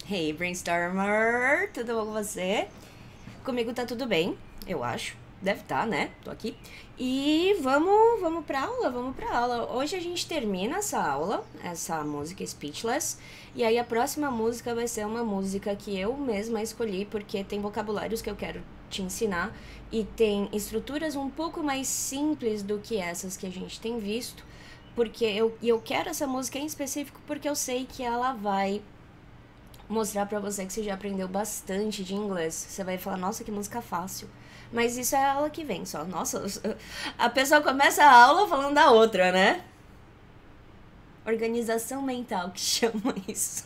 Hey, Brainstormer! Tudo bom com você? Comigo tá tudo bem, eu acho. Deve estar, né? Tô aqui. E vamos pra aula, vamos pra aula. Hoje a gente termina essa aula, essa música Speechless. E aí a próxima música vai ser uma música que eu mesma escolhi, porque tem vocabulários que eu quero te ensinar. E tem estruturas um pouco mais simples do que essas que a gente tem visto. Porque eu quero essa música em específico porque eu sei que ela vai mostrar pra você que você já aprendeu bastante de inglês. Você vai falar, nossa, que música fácil. Mas isso é a aula que vem só. Nossa, a pessoa começa a aula falando da outra, né? Organização mental que chama isso.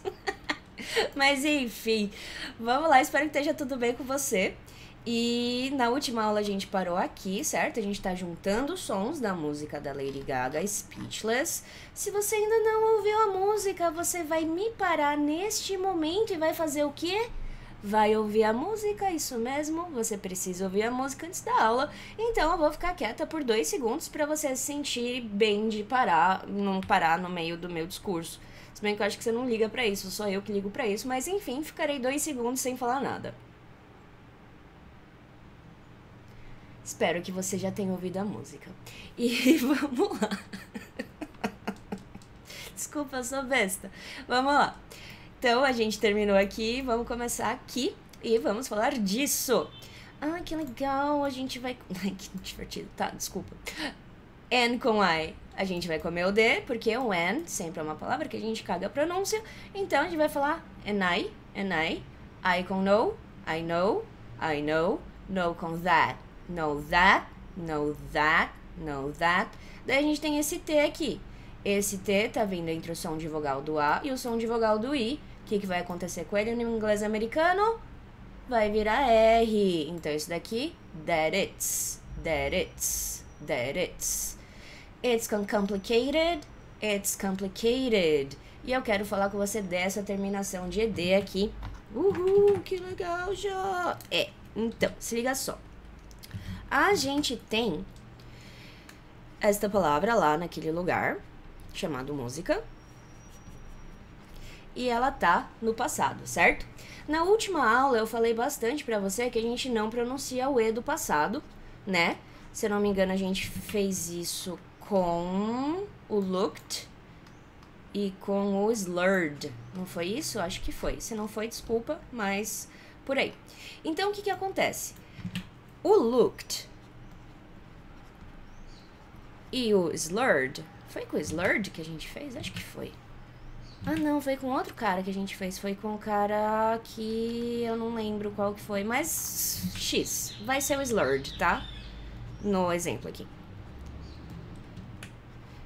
Mas enfim, vamos lá, espero que esteja tudo bem com você. E na última aula a gente parou aqui, certo? A gente tá juntando os sons da música da Lady Gaga, Speechless. Se você ainda não ouviu a música, você vai me parar neste momento e vai fazer o quê? Vai ouvir a música, isso mesmo, você precisa ouvir a música antes da aula. Então eu vou ficar quieta por 2 segundos para você se sentir bem de parar, não parar no meio do meu discurso. Se bem que eu acho que você não liga pra isso, sou eu que ligo pra isso, mas enfim, ficarei 2 segundos sem falar nada. Espero que você já tenha ouvido a música. E vamos lá. Desculpa, eu sou besta. Vamos lá. Então, a gente terminou aqui, vamos começar aqui e vamos falar disso. Ah, que legal, a gente vai... Ai, que divertido, tá, desculpa. N com I, a gente vai comer o D, porque o N sempre é uma palavra que a gente caga a pronúncia. Então, a gente vai falar N I com no, I know, no com that. Know that, know that, know that. Daí a gente tem esse T aqui. Esse T tá vindo entre o som de vogal do A e o som de vogal do I. O que vai acontecer com ele no inglês americano? Vai virar R. Então isso daqui, that it's, that it's, that it's. It's complicated, it's complicated. E eu quero falar com você dessa terminação de ED aqui. Uhul, que legal já! Então, se liga só. A gente tem esta palavra lá naquele lugar, chamado música, e ela tá no passado, certo? Na última aula eu falei bastante pra você que a gente não pronuncia o E do passado, né? Se eu não me engano, a gente fez isso com o looked e com o slurred. Não foi isso? Acho que foi. Se não foi, desculpa, mas por aí. Então, o que acontece? O looked e o slurred, foi com o slurred que a gente fez? Acho que foi. Ah, não, foi com outro cara que a gente fez. Foi com o cara que eu não lembro qual que foi, mas X, vai ser o slurred, tá? No exemplo aqui.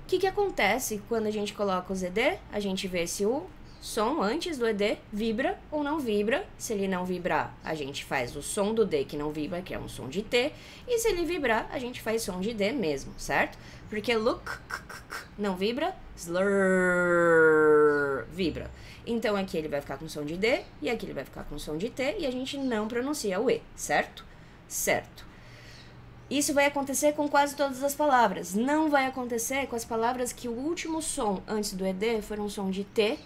O que acontece quando a gente coloca o ZD? A gente vê se o som antes do ED vibra ou não vibra. Se ele não vibrar, a gente faz o som do D que não vibra, que é um som de T. E se ele vibrar, a gente faz som de D mesmo, certo? Porque look não vibra, slur vibra. Então aqui ele vai ficar com som de D e aqui ele vai ficar com som de T e a gente não pronuncia o E, certo? Certo. Isso vai acontecer com quase todas as palavras. Não vai acontecer com as palavras que o último som antes do ED for um som de T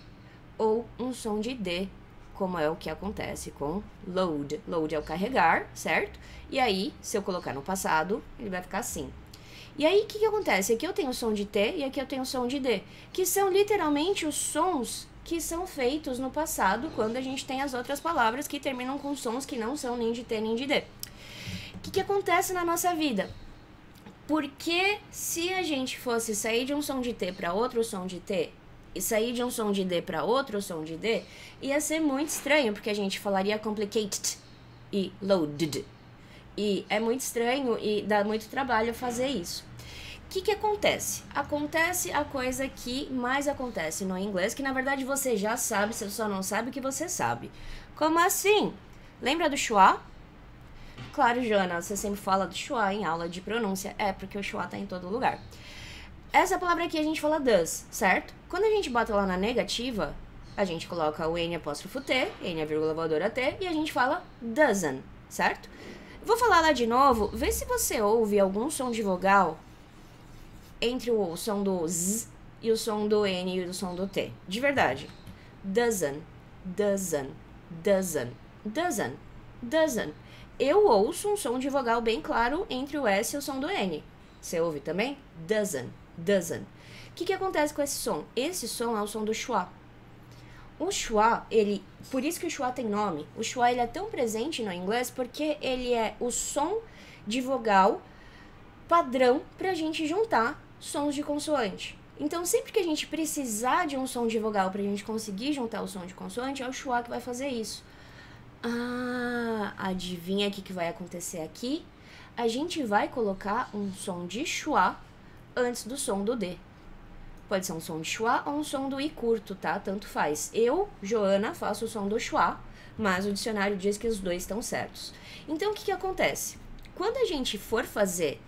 ou um som de D, como é o que acontece com load. Load é o carregar, certo? E aí, se eu colocar no passado, ele vai ficar assim. E aí, o que acontece? Aqui eu tenho o som de T e aqui eu tenho o som de D, que são literalmente os sons que são feitos no passado, quando a gente tem as outras palavras que terminam com sons que não são nem de T nem de D. O que acontece na nossa vida? Porque se a gente fosse sair de um som de T para outro som de T, e sair de um som de D para outro som de D, ia ser muito estranho, porque a gente falaria complicated e loaded. E é muito estranho e dá muito trabalho fazer isso. O que acontece? Acontece a coisa que mais acontece no inglês, que na verdade você já sabe, você só não sabe o que você sabe. Como assim? Lembra do schwa? Claro, Joana, você sempre fala do schwa em aula de pronúncia. É, porque o schwa tá em todo lugar. Essa palavra aqui a gente fala does, certo? Quando a gente bota lá na negativa, a gente coloca o N apóstrofo T, N a vírgula voadora T, e a gente fala doesn't, certo? Vou falar lá de novo, vê se você ouve algum som de vogal entre o som do Z e o som do N e o som do T. De verdade. Doesn't, doesn't, doesn't, doesn't, doesn't. Eu ouço um som de vogal bem claro entre o S e o som do N. Você ouve também? Doesn't, doesn't. O que acontece com esse som? Esse som é o som do schwa. O schwa, por isso que o schwa tem nome. O schwa, ele é tão presente no inglês porque ele é o som de vogal padrão pra gente juntar sons de consoante. Então, sempre que a gente precisar de um som de vogal pra gente conseguir juntar o som de consoante, é o schwa que vai fazer isso. Ah, adivinha o que vai acontecer aqui? A gente vai colocar um som de schwa antes do som do D. Pode ser um som de schwa ou um som do I curto, tá? Tanto faz. Eu, Joana, faço o som do schwa, mas o dicionário diz que os dois estão certos. Então, o que acontece? Quando a gente for fazer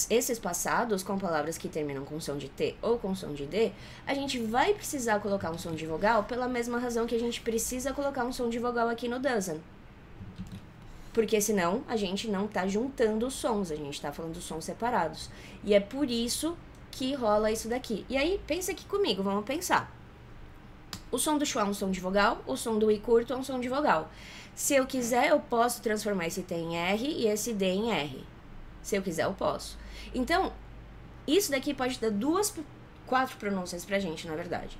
esses passados com palavras que terminam com som de T ou com som de D, a gente vai precisar colocar um som de vogal pela mesma razão que a gente precisa colocar um som de vogal aqui no doesn't. Porque senão a gente não tá juntando os sons, a gente tá falando dos sons separados. E é por isso que rola isso daqui. E aí, pensa aqui comigo, vamos pensar. O som do schwa é um som de vogal, o som do I curto é um som de vogal. Se eu quiser, eu posso transformar esse T em R e esse D em R. Se eu quiser, eu posso. Então, isso daqui pode dar 4 pronúncias pra gente, na verdade.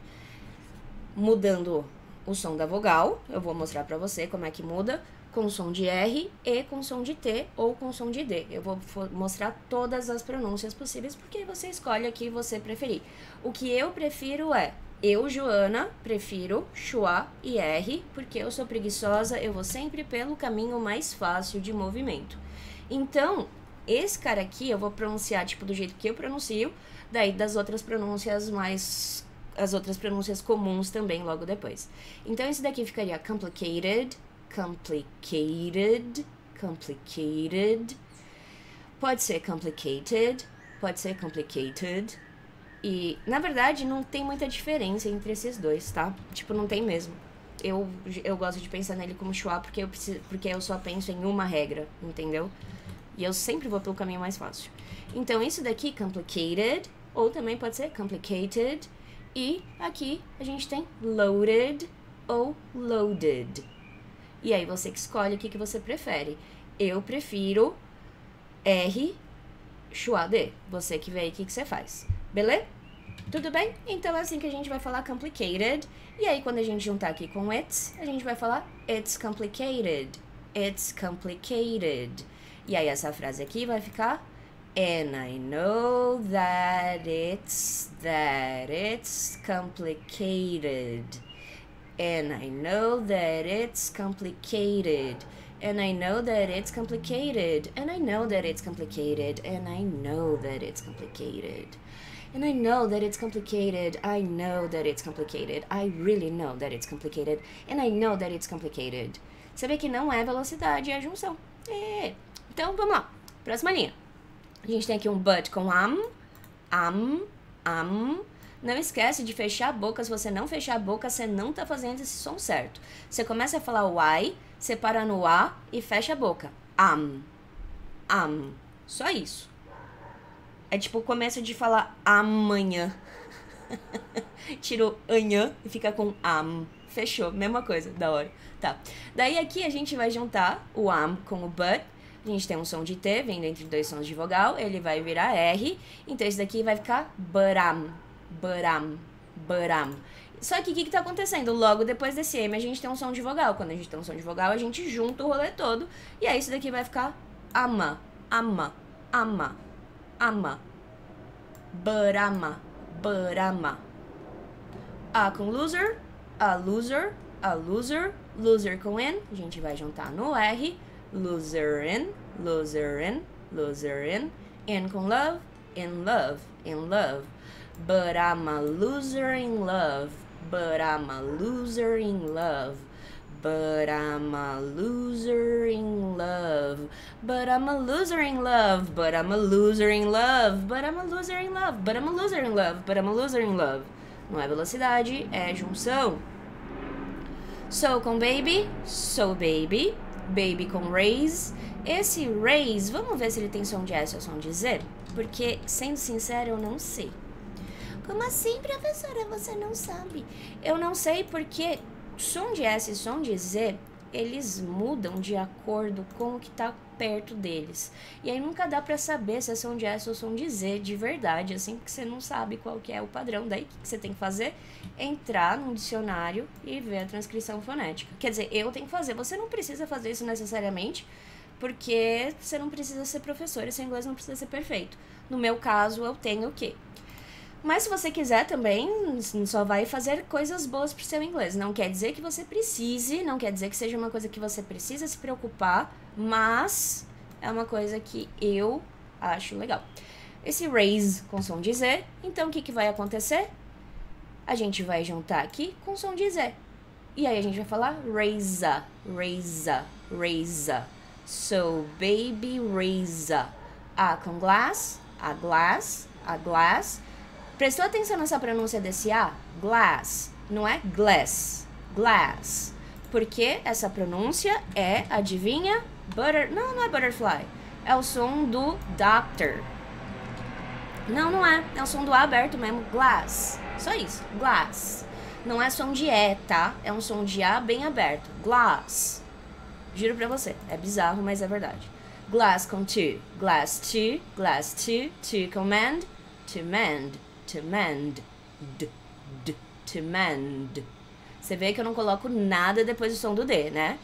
Mudando o som da vogal, eu vou mostrar pra você como é que muda, com som de R e com som de T ou com som de D. Eu vou mostrar todas as pronúncias possíveis, porque você escolhe a que você preferir. O que eu prefiro é, eu, Joana, prefiro schwa e R, porque eu sou preguiçosa, eu vou sempre pelo caminho mais fácil de movimento. Então, esse cara aqui eu vou pronunciar tipo do jeito que eu pronuncio, daí das outras pronúncias as outras pronúncias comuns também logo depois. Então esse daqui ficaria complicated, complicated, complicated. Pode ser complicated, pode ser complicated. E na verdade não tem muita diferença entre esses dois, tá? Tipo, não tem mesmo. Eu gosto de pensar nele como schwa porque eu só penso em uma regra, entendeu? E eu sempre vou pelo caminho mais fácil. Então, isso daqui, complicated, ou também pode ser complicated. E aqui a gente tem loaded ou loaded. E aí você que escolhe o que você prefere. Eu prefiro R, schwa D. Você que vê aí o que você faz. Beleza? Tudo bem? Então é assim que a gente vai falar complicated. E aí quando a gente juntar aqui com it's, a gente vai falar it's complicated. It's complicated. E aí essa frase aqui vai ficar and I know that it's complicated. And I know that it's complicated. And I know that it's complicated. And I know that it's complicated. And I know that it's complicated. And I know that it's complicated. I know that it's complicated. I really know that it's complicated. And I know that it's complicated. Você vê que não é velocidade, é junção. Então, vamos lá. Próxima linha. A gente tem aqui um but com am. Não esquece de fechar a boca. Se você não fechar a boca, você não tá fazendo esse som certo. Você começa a falar o I, você para no A e fecha a boca. Am. Só isso. É tipo o começo de falar amanhã. Tira o anhã e fica com am. Fechou, mesma coisa, da hora. Tá. Daí aqui a gente vai juntar o am com o but. A gente tem um som de T, vindo entre dois sons de vogal. Ele vai virar R. Então esse daqui vai ficar butam. Só que o que tá acontecendo? Logo depois desse M a gente tem um som de vogal. Quando a gente tem um som de vogal, a gente junta o rolê todo. E aí isso daqui vai ficar ama. Burama. A com loser, a loser. Loser com N, a gente vai juntar no R. Loserin. N com love, in love. But I'm a loser in love. But I'm a loser in love. But I'm a loser in love. But I'm a loser in love. But I'm a loser in love. But I'm a loser in love. But I'm a loser in love. But I'm a loser in love. Não é velocidade, é junção. So com baby, so baby. Baby com raise. Esse raise, vamos ver se ele tem som de S ou som de Z? Porque, sendo sincero, eu não sei. Como assim, professora? Você não sabe? Eu não sei porque som de S e som de Z, eles mudam de acordo com o que tá perto deles. E aí nunca dá pra saber se é som de S ou som de Z de verdade, assim, porque você não sabe qual que é o padrão. Daí o que você tem que fazer? Entrar num dicionário e ver a transcrição fonética. Quer dizer, eu tenho que fazer. Você não precisa fazer isso necessariamente, porque você não precisa ser professor e seu inglês não precisa ser perfeito. No meu caso, eu tenho que. Mas se você quiser também, só vai fazer coisas boas pro seu inglês. Não quer dizer que você precise, não quer dizer que seja uma coisa que você precisa se preocupar, mas é uma coisa que eu acho legal. Esse raise com som de Z, então o que vai acontecer? A gente vai juntar aqui com som de Z. E aí a gente vai falar raise, raise, raise. So, baby raise. A com glass, a glass, a glass. Prestou atenção nessa pronúncia desse A? Glass. Não é glass. Glass. Porque essa pronúncia é, adivinha? Não, não é butterfly. É o som do doctor. Não, não é. É o som do A aberto mesmo. Glass. Só isso. Glass. Não é som de E, tá? É um som de A bem aberto. Glass. Juro pra você. É bizarro, mas é verdade. Glass com to. Glass to. Glass to. To com mend. To mend. To mend. To mend. Você vê que eu não coloco nada depois do som do D, né?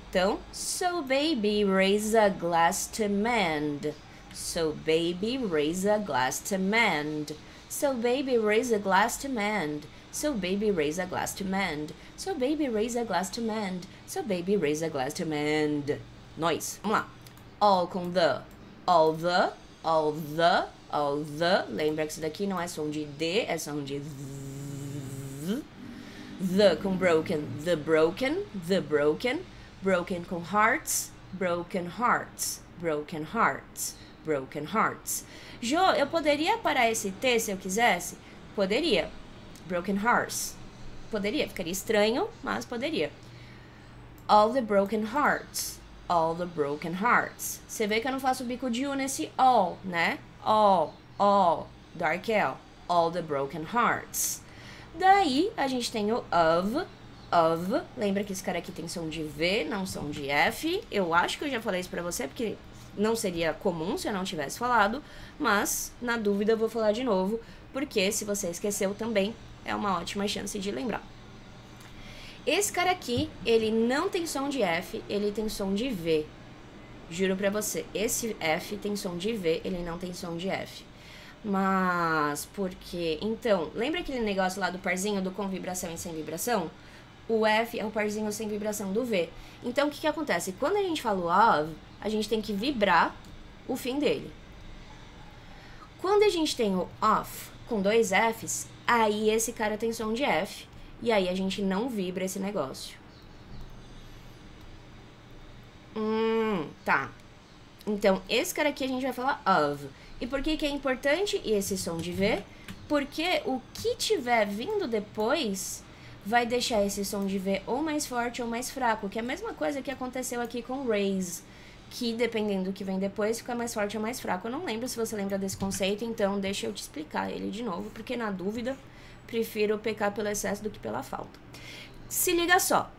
Então, so baby, raise a glass to mend. So baby, raise a glass to mend. So baby, raise a glass to mend. So baby, raise a glass to mend. So baby, raise a glass to mend. So baby, raise a glass to mend. Nós. Vamos lá. All com the. All the. All the. All the. Lembra que isso daqui não é som de D, é som de Z. The com broken. The broken. The broken. Broken com hearts. Broken hearts. Broken hearts. Broken hearts. Jo, eu poderia parar esse T se eu quisesse? Poderia. Broken hearts. Poderia. Ficaria estranho, mas poderia. All the broken hearts. All the broken hearts. Você vê que eu não faço bico de U nesse all, né? All. Dark L. All the broken hearts. Daí, a gente tem o of. Lembra que esse cara aqui tem som de V, não som de F. Eu acho que eu já falei isso pra você, porque não seria comum se eu não tivesse falado. Mas, na dúvida, eu vou falar de novo, porque se você esqueceu também, é uma ótima chance de lembrar. Esse cara aqui, ele não tem som de F, ele tem som de V. Juro pra você, esse F tem som de V, ele não tem som de F. Mas, porque... Então, lembra aquele negócio lá do parzinho do com vibração e sem vibração? O F é o parzinho sem vibração do V. Então, o que acontece? Quando a gente fala o of, a gente tem que vibrar o fim dele. Quando a gente tem o off com dois Fs, aí esse cara tem som de F. E aí a gente não vibra esse negócio. Tá. Então, esse cara aqui a gente vai falar of. E por que que é importante esse som de V? Porque o que tiver vindo depois vai deixar esse som de V ou mais forte ou mais fraco. Que é a mesma coisa que aconteceu aqui com raise. Que dependendo do que vem depois, fica mais forte ou mais fraco. Eu não lembro se você lembra desse conceito, então deixa eu te explicar ele de novo. Porque na dúvida, prefiro pecar pelo excesso do que pela falta. Se liga só.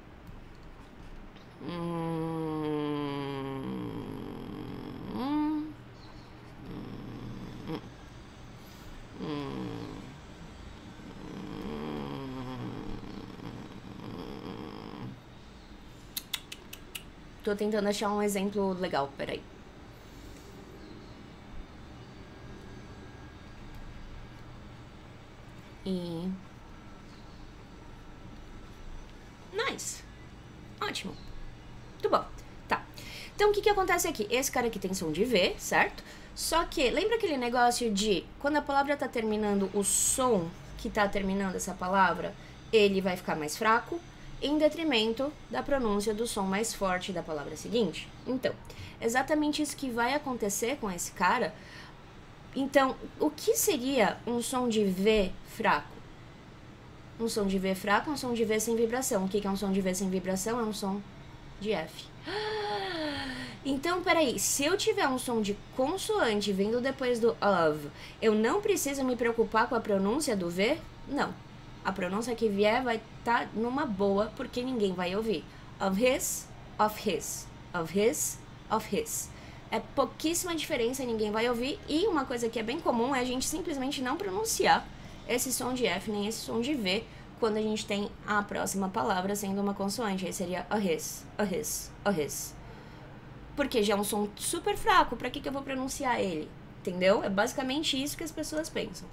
Tô tentando achar um exemplo legal, peraí. E... Nice. Ótimo. Muito bom. Tá. Então, o que acontece aqui? Esse cara aqui tem som de V, certo? Só que, lembra aquele negócio de quando a palavra tá terminando, o som que tá terminando essa palavra, ele vai ficar mais fraco, em detrimento da pronúncia do som mais forte da palavra seguinte? Então, exatamente isso que vai acontecer com esse cara. Então, o que seria um som de V fraco? Um som de V fraco é um som de V sem vibração. O que é um som de V sem vibração? É um som de F. Então, peraí, se eu tiver um som de consoante vindo depois do of, eu não preciso me preocupar com a pronúncia do V? Não. A pronúncia que vier vai estar numa boa, porque ninguém vai ouvir. Of his, of his, of his, of his. É pouquíssima diferença, ninguém vai ouvir. E uma coisa que é bem comum é a gente simplesmente não pronunciar esse som de F nem esse som de V quando a gente tem a próxima palavra sendo uma consoante. Aí seria a his, a his, a his. Porque já é um som super fraco, pra que eu vou pronunciar ele? Entendeu? É basicamente isso que as pessoas pensam.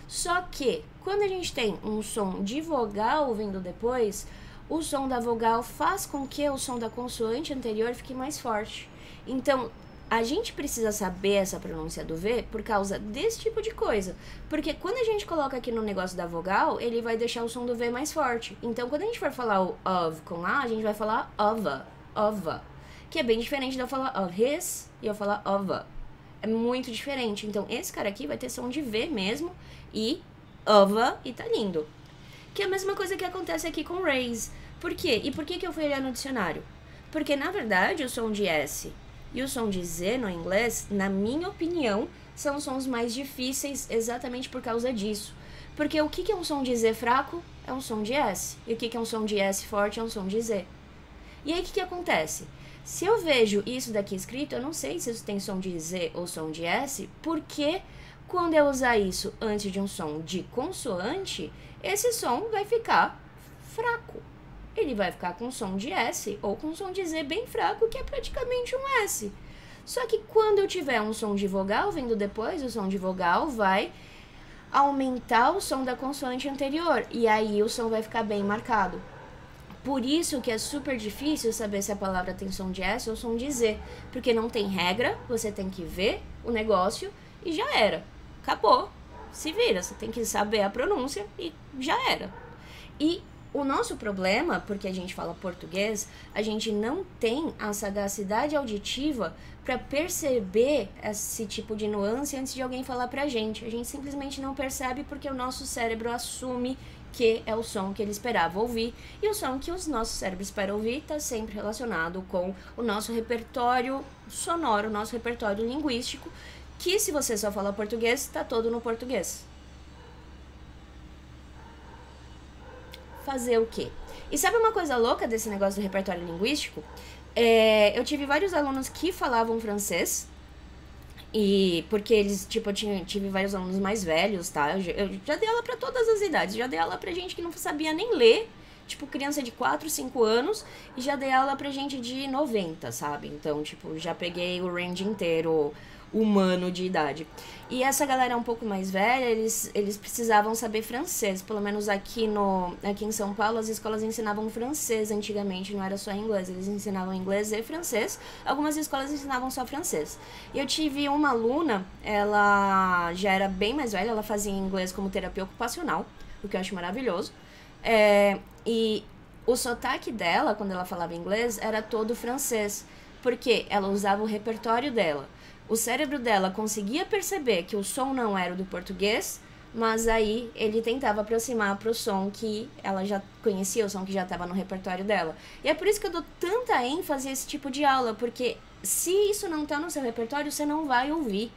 Só que, quando a gente tem um som de vogal vindo depois, o som da vogal faz com que o som da consoante anterior fique mais forte. Então, a gente precisa saber essa pronúncia do V por causa desse tipo de coisa. Porque quando a gente coloca aqui no negócio da vogal, ele vai deixar o som do V mais forte. Então, quando a gente for falar o of com A, a gente vai falar ova, ova. Que é bem diferente de eu falar of his e eu falar ova. É muito diferente. Então, esse cara aqui vai ter som de V mesmo e ova e tá lindo. Que é a mesma coisa que acontece aqui com raise. Por quê? E por que eu fui olhar no dicionário? Porque, na verdade, o som de S e o som de Z no inglês, na minha opinião, são sons mais difíceis exatamente por causa disso. Porque o que é um som de Z fraco? É um som de S. E o que é um som de S forte? É um som de Z. E aí, o que acontece? Se eu vejo isso daqui escrito, eu não sei se isso tem som de Z ou som de S, porque quando eu usar isso antes de um som de consoante, esse som vai ficar fraco. Ele vai ficar com som de S ou com som de Z bem fraco, que é praticamente um S. Só que quando eu tiver um som de vogal vindo depois, o som de vogal vai aumentar o som da consoante anterior, e aí o som vai ficar bem marcado. Por isso que é super difícil saber se a palavra tem som de S ou som de Z, porque não tem regra, você tem que ver o negócio e já era. Acabou. Se vira, você tem que saber a pronúncia e já era. E o nosso problema, porque a gente fala português, a gente não tem a sagacidade auditiva para perceber esse tipo de nuance antes de alguém falar pra gente. A gente simplesmente não percebe porque o nosso cérebro assume que é o som que ele esperava ouvir, e o som que os nossos cérebros esperam ouvir está sempre relacionado com o nosso repertório sonoro, o nosso repertório linguístico, que se você só fala português, está todo no português. Fazer o quê? E sabe uma coisa louca desse negócio do repertório linguístico? Eu tive vários alunos que falavam francês, e porque eles, tipo, eu tive vários alunos mais velhos, tá? Eu já dei aula pra todas as idades. Já dei aula pra gente que não sabia nem ler, tipo, criança de 4, 5 anos. E já dei aula pra gente de 90, sabe? Então, tipo, já peguei o range inteiro humano de idade. E essa galera um pouco mais velha, eles precisavam saber francês. Pelo menos aqui em São Paulo, as escolas ensinavam francês antigamente, não era só inglês. Eles ensinavam inglês e francês. Algumas escolas ensinavam só francês. E eu tive uma aluna, ela já era bem mais velha, ela fazia inglês como terapia ocupacional, o que eu acho maravilhoso. E o sotaque dela, quando ela falava inglês, era todo francês, porque ela usava o repertório dela. O cérebro dela conseguia perceber que o som não era o do português, mas aí ele tentava aproximar para o som que ela já conhecia, o som que já estava no repertório dela. E é por isso que eu dou tanta ênfase a esse tipo de aula, porque se isso não está no seu repertório, você não vai ouvir.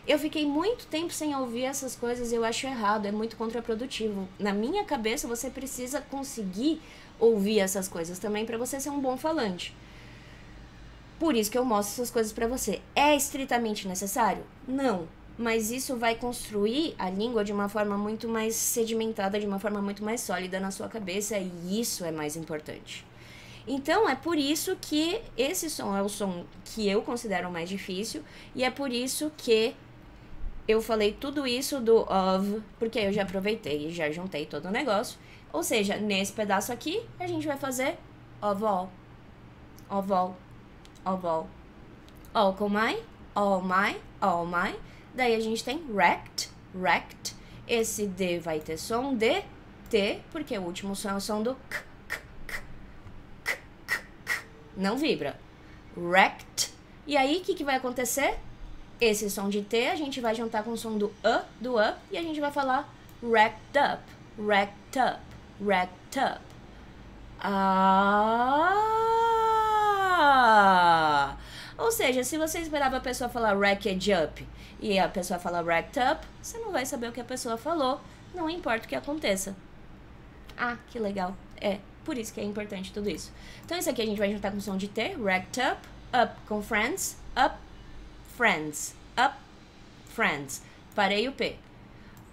Eu fiquei muito tempo sem ouvir essas coisas e eu acho errado, é muito contraprodutivo. Na minha cabeça, você precisa conseguir ouvir essas coisas também para você ser um bom falante. Por isso que eu mostro essas coisas pra você. É estritamente necessário? Não. Mas isso vai construir a língua de uma forma muito mais sedimentada, de uma forma muito mais sólida na sua cabeça, e isso é mais importante. Então, é por isso que esse som é o som que eu considero mais difícil, e é por isso que eu falei tudo isso do of, porque eu já aproveitei e já juntei todo o negócio. Ou seja, nesse pedaço aqui, a gente vai fazer of all. Of all. Of all. All com my, all my, all my. Daí a gente tem wrecked, wrecked. Esse D vai ter som de T, porque o último som é o som do k, k, k, k, k, k. Não vibra. Wrecked. E aí, o que vai acontecer? Esse som de T a gente vai juntar com o som do up, e a gente vai falar wrecked up, wrecked up, wrecked up. Ou seja, se você esperava a pessoa falar wrecked up e a pessoa fala wrecked up, você não vai saber o que a pessoa falou, não importa o que aconteça. Ah, que legal. É, por isso que é importante tudo isso. Então isso aqui a gente vai juntar com o som de T, wrecked up com friends, up, friends. Parei o P.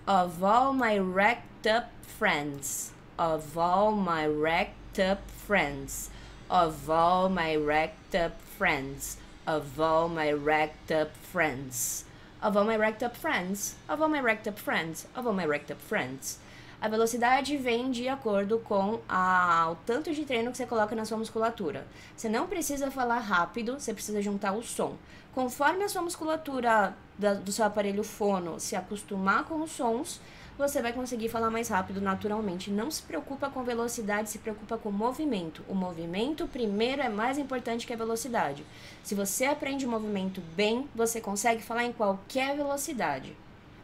Of all my wrecked up friends. Of all my wrecked up friends. Of all my wrecked up friends. Of all my wrecked up friends. Of all my wrecked up friends. Of all my wrecked up friends. Of all my wrecked up friends. A velocidade vem de acordo com o tanto de treino que você coloca na sua musculatura. Você não precisa falar rápido, você precisa juntar o som. Conforme a sua musculatura do seu aparelho fono se acostumar com os sons, você vai conseguir falar mais rápido naturalmente. Não se preocupa com velocidade, se preocupa com movimento. O movimento primeiro é mais importante que a velocidade. Se você aprende o movimento bem, você consegue falar em qualquer velocidade.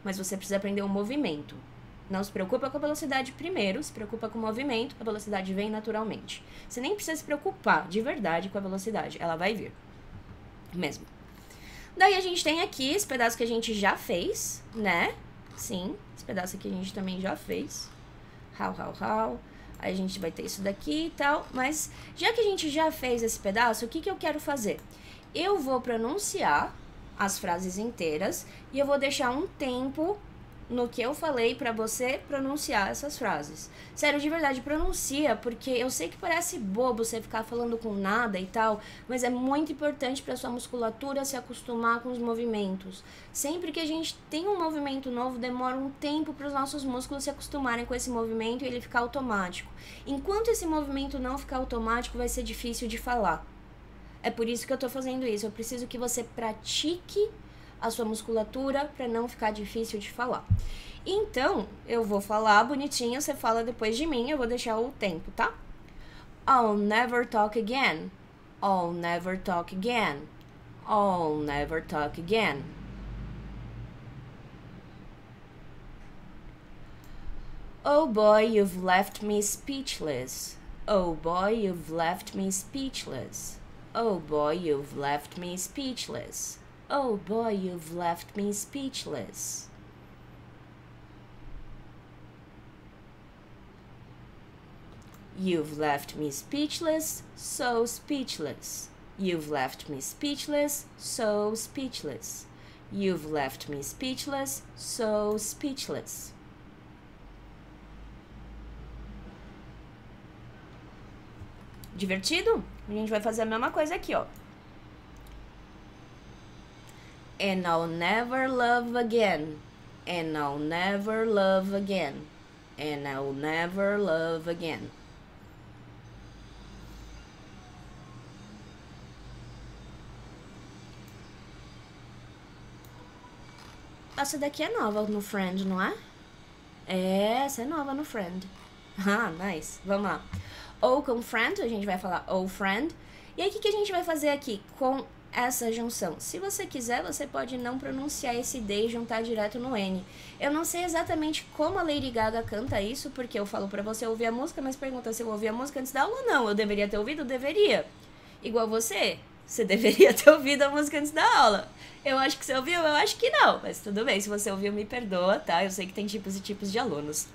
Mas você precisa aprender o movimento. Não se preocupa com a velocidade primeiro, se preocupa com o movimento, a velocidade vem naturalmente. Você nem precisa se preocupar de verdade com a velocidade, ela vai vir. Mesmo. Daí a gente tem aqui esse pedaço que a gente já fez, né? Sim, esse pedaço aqui a gente também já fez. How. Aí a gente vai ter isso daqui e tal. Mas já que a gente já fez esse pedaço, o que eu quero fazer? Eu vou pronunciar as frases inteiras e eu vou deixar um tempo no que eu falei pra você pronunciar essas frases. Sério, de verdade, pronuncia, porque eu sei que parece bobo você ficar falando com nada e tal, mas é muito importante pra sua musculatura se acostumar com os movimentos. Sempre que a gente tem um movimento novo, demora um tempo para os nossos músculos se acostumarem com esse movimento e ele ficar automático. Enquanto esse movimento não ficar automático, vai ser difícil de falar. É por isso que eu tô fazendo isso. Eu preciso que você pratique a sua musculatura para não ficar difícil de falar. Então, eu vou falar bonitinho, você fala depois de mim, eu vou deixar o tempo, tá? I'll never talk again. I'll never talk again. I'll never talk again. Oh boy, you've left me speechless. Oh boy, you've left me speechless. Oh boy, you've left me speechless. Oh boy, you've left me speechless. You've left me speechless, so speechless. You've left me speechless, so speechless. You've left me speechless, so speechless. Divertido? A gente vai fazer a mesma coisa aqui, ó. And I'll never love again. And I'll never love again. And I'll never love again. Essa daqui é nova no Friend, não é? Essa é nova no Friend. Ah, nice. Vamos lá. Ou com friend, a gente vai falar oh friend. E aí, o que a gente vai fazer aqui com essa junção? Se você quiser, você pode não pronunciar esse D e juntar direto no N. Eu não sei exatamente como a Lady Gaga canta isso, porque eu falo pra você ouvir a música, mas pergunta se eu ouvi a música antes da aula ou não. Eu deveria ter ouvido? Deveria. Igual você. Você deveria ter ouvido a música antes da aula. Eu acho que você ouviu, eu acho que não. Mas tudo bem, se você ouviu, me perdoa, tá? Eu sei que tem tipos e tipos de alunos.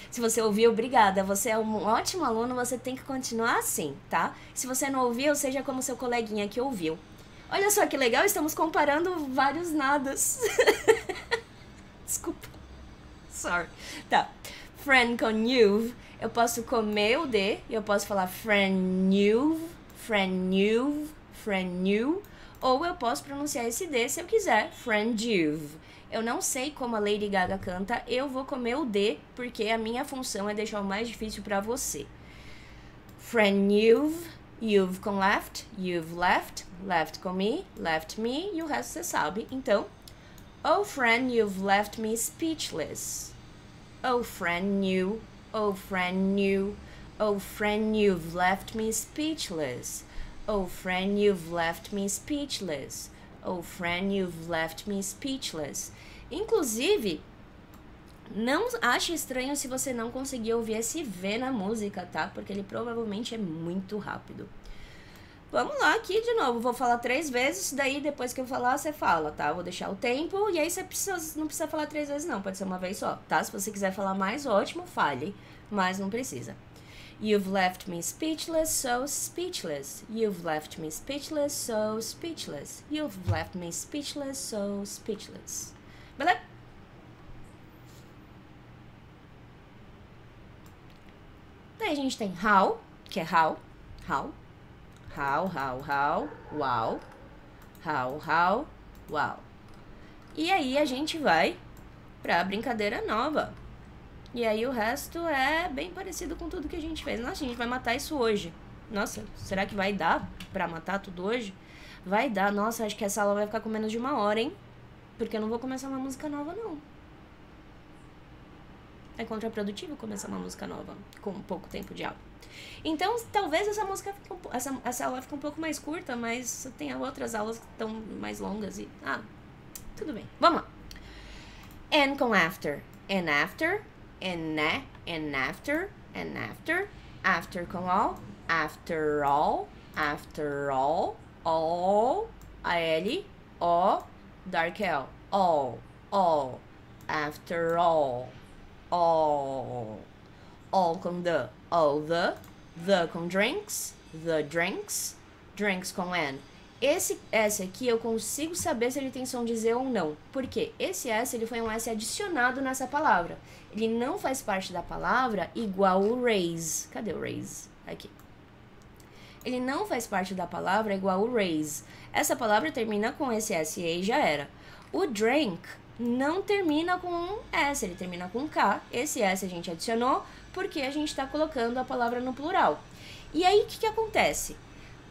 Se você ouviu, obrigada. Você é um ótimo aluno, você tem que continuar assim, tá? Se você não ouviu, seja como seu coleguinha que ouviu. Olha só que legal, estamos comparando vários nadas. Desculpa. Sorry. Tá. Friend com you've. Eu posso comer o D e eu posso falar friend you've, friend you've, friend you. Ou eu posso pronunciar esse D se eu quiser, friend you've. Eu não sei como a Lady Gaga canta, eu vou comer o D, porque a minha função é deixar o mais difícil pra você. Friend you've com left, you've left, left com me, left me, e o resto você sabe. Então, oh friend, you've left me speechless. Oh friend you, oh friend you, oh friend, you've left me speechless. Oh friend, you've left me speechless. Oh friend, you've left me speechless. Inclusive, não ache estranho se você não conseguir ouvir esse V na música, tá? Porque ele provavelmente é muito rápido. Vamos lá aqui de novo. Vou falar 3 vezes, daí depois que eu falar, você fala, tá? Vou deixar o tempo e aí você não precisa falar 3 vezes não, pode ser uma vez só, tá? Se você quiser falar mais, ótimo, fale, mas não precisa. You've left me speechless, so speechless. You've left me speechless, so speechless. You've left me speechless, so speechless. Beleza? Daí a gente tem how, que é how, wow, wow. E aí a gente vai pra brincadeira nova. E aí o resto é bem parecido com tudo que a gente fez. Nossa, a gente vai matar isso hoje. Nossa, será que vai dar pra matar tudo hoje? Vai dar. Nossa, acho que essa aula vai ficar com menos de 1 hora, hein? Porque eu não vou começar uma música nova, não. É contraprodutivo começar uma música nova com pouco tempo de aula. Então, talvez essa aula fique um pouco mais curta, mas tem outras aulas que estão mais longas e... tudo bem. Vamos lá. And com after. And after. And after. And after. After com all. After all. After all. All. A-L. O. Dark L. All. All. After all. All. All com the. All the. The com drinks. The drinks. Drinks com N. Esse S aqui eu consigo saber se ele tem som de Z ou não. Por quê? Esse S ele foi um S adicionado nessa palavra. Ele não faz parte da palavra igual o raise. Cadê o raise? Aqui. Ele não faz parte da palavra igual o raise. Essa palavra termina com esse S e já era. O drink não termina com um S, ele termina com K. Esse S a gente adicionou porque a gente está colocando a palavra no plural. E aí, o que acontece?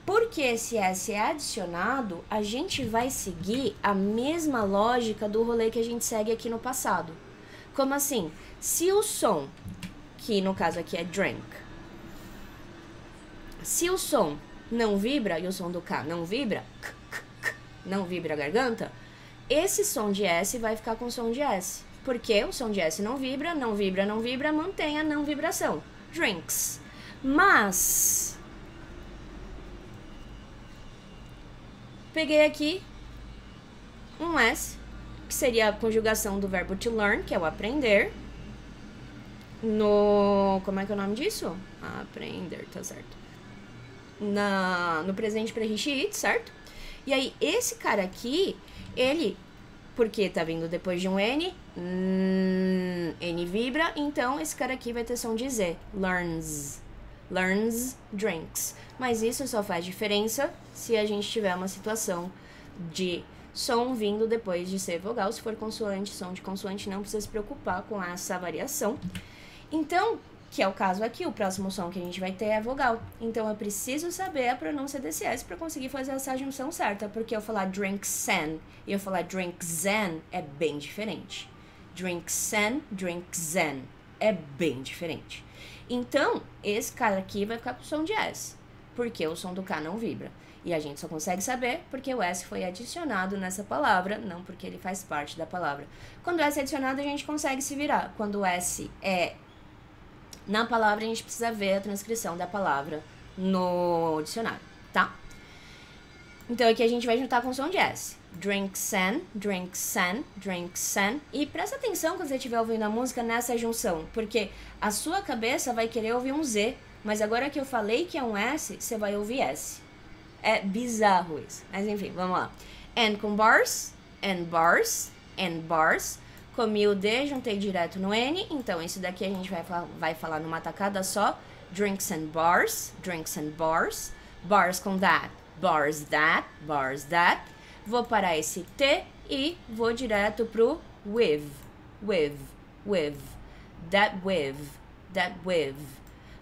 Porque esse S é adicionado, a gente vai seguir a mesma lógica do rolê que a gente segue aqui no passado. Como assim? Se o som, que no caso aqui é drink, se o som não vibra, e o som do K não vibra, não vibra a garganta, esse som de S vai ficar com som de S. Porque o som de S não vibra, não vibra, não vibra, mantém a não vibração. Drinks. Mas... peguei aqui um S, que seria a conjugação do verbo to learn, que é o aprender. No... como é que é o nome disso? Aprender, tá certo. No presente pré-requisito, certo? E aí, esse cara aqui, ele, porque tá vindo depois de um N, N vibra, então esse cara aqui vai ter som de Z. Learns. Learns, drinks. Mas isso só faz diferença se a gente tiver uma situação de som vindo depois de ser vogal. Se for consoante, som de consoante, não precisa se preocupar com essa variação. Então, que é o caso aqui, o próximo som que a gente vai ter é vogal. Então, eu preciso saber a pronúncia desse S para conseguir fazer essa junção certa. Porque eu falar drinksen e eu falar drinkzen é bem diferente. Drinksen, drinkzen é bem diferente. Então, esse cara aqui vai ficar com som de S, porque o som do K não vibra. E a gente só consegue saber porque o S foi adicionado nessa palavra, não porque ele faz parte da palavra. Quando o S é adicionado, a gente consegue se virar. Quando o S é na palavra, a gente precisa ver a transcrição da palavra no dicionário, tá? Então, aqui a gente vai juntar com som de S. Drinksen, drinksen, drinksen. E presta atenção quando você estiver ouvindo a música nessa junção, porque a sua cabeça vai querer ouvir um Z, mas agora que eu falei que é um S, você vai ouvir S. É bizarro isso. Mas enfim, vamos lá. And com bars, and bars, and bars. Comi o D, juntei direto no N, então isso daqui a gente vai falar numa tacada só. Drinks and bars, drinks and bars. Bars com that, bars that, bars that. Vou parar esse T e vou direto pro with, that with.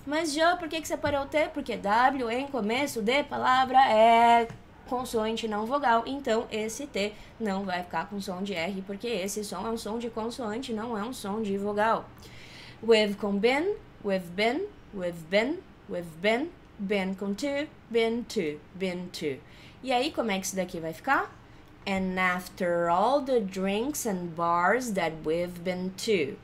Mas já, por que você parou o T? Porque W em começo de palavra é consoante não vogal, então esse T não vai ficar com som de R, porque esse som é um som de consoante, não é um som de vogal. With com been, with been, with been, with been, been com to, been to, been to. E aí, como é que isso daqui vai ficar? And after all the drinks and bars that we've been to.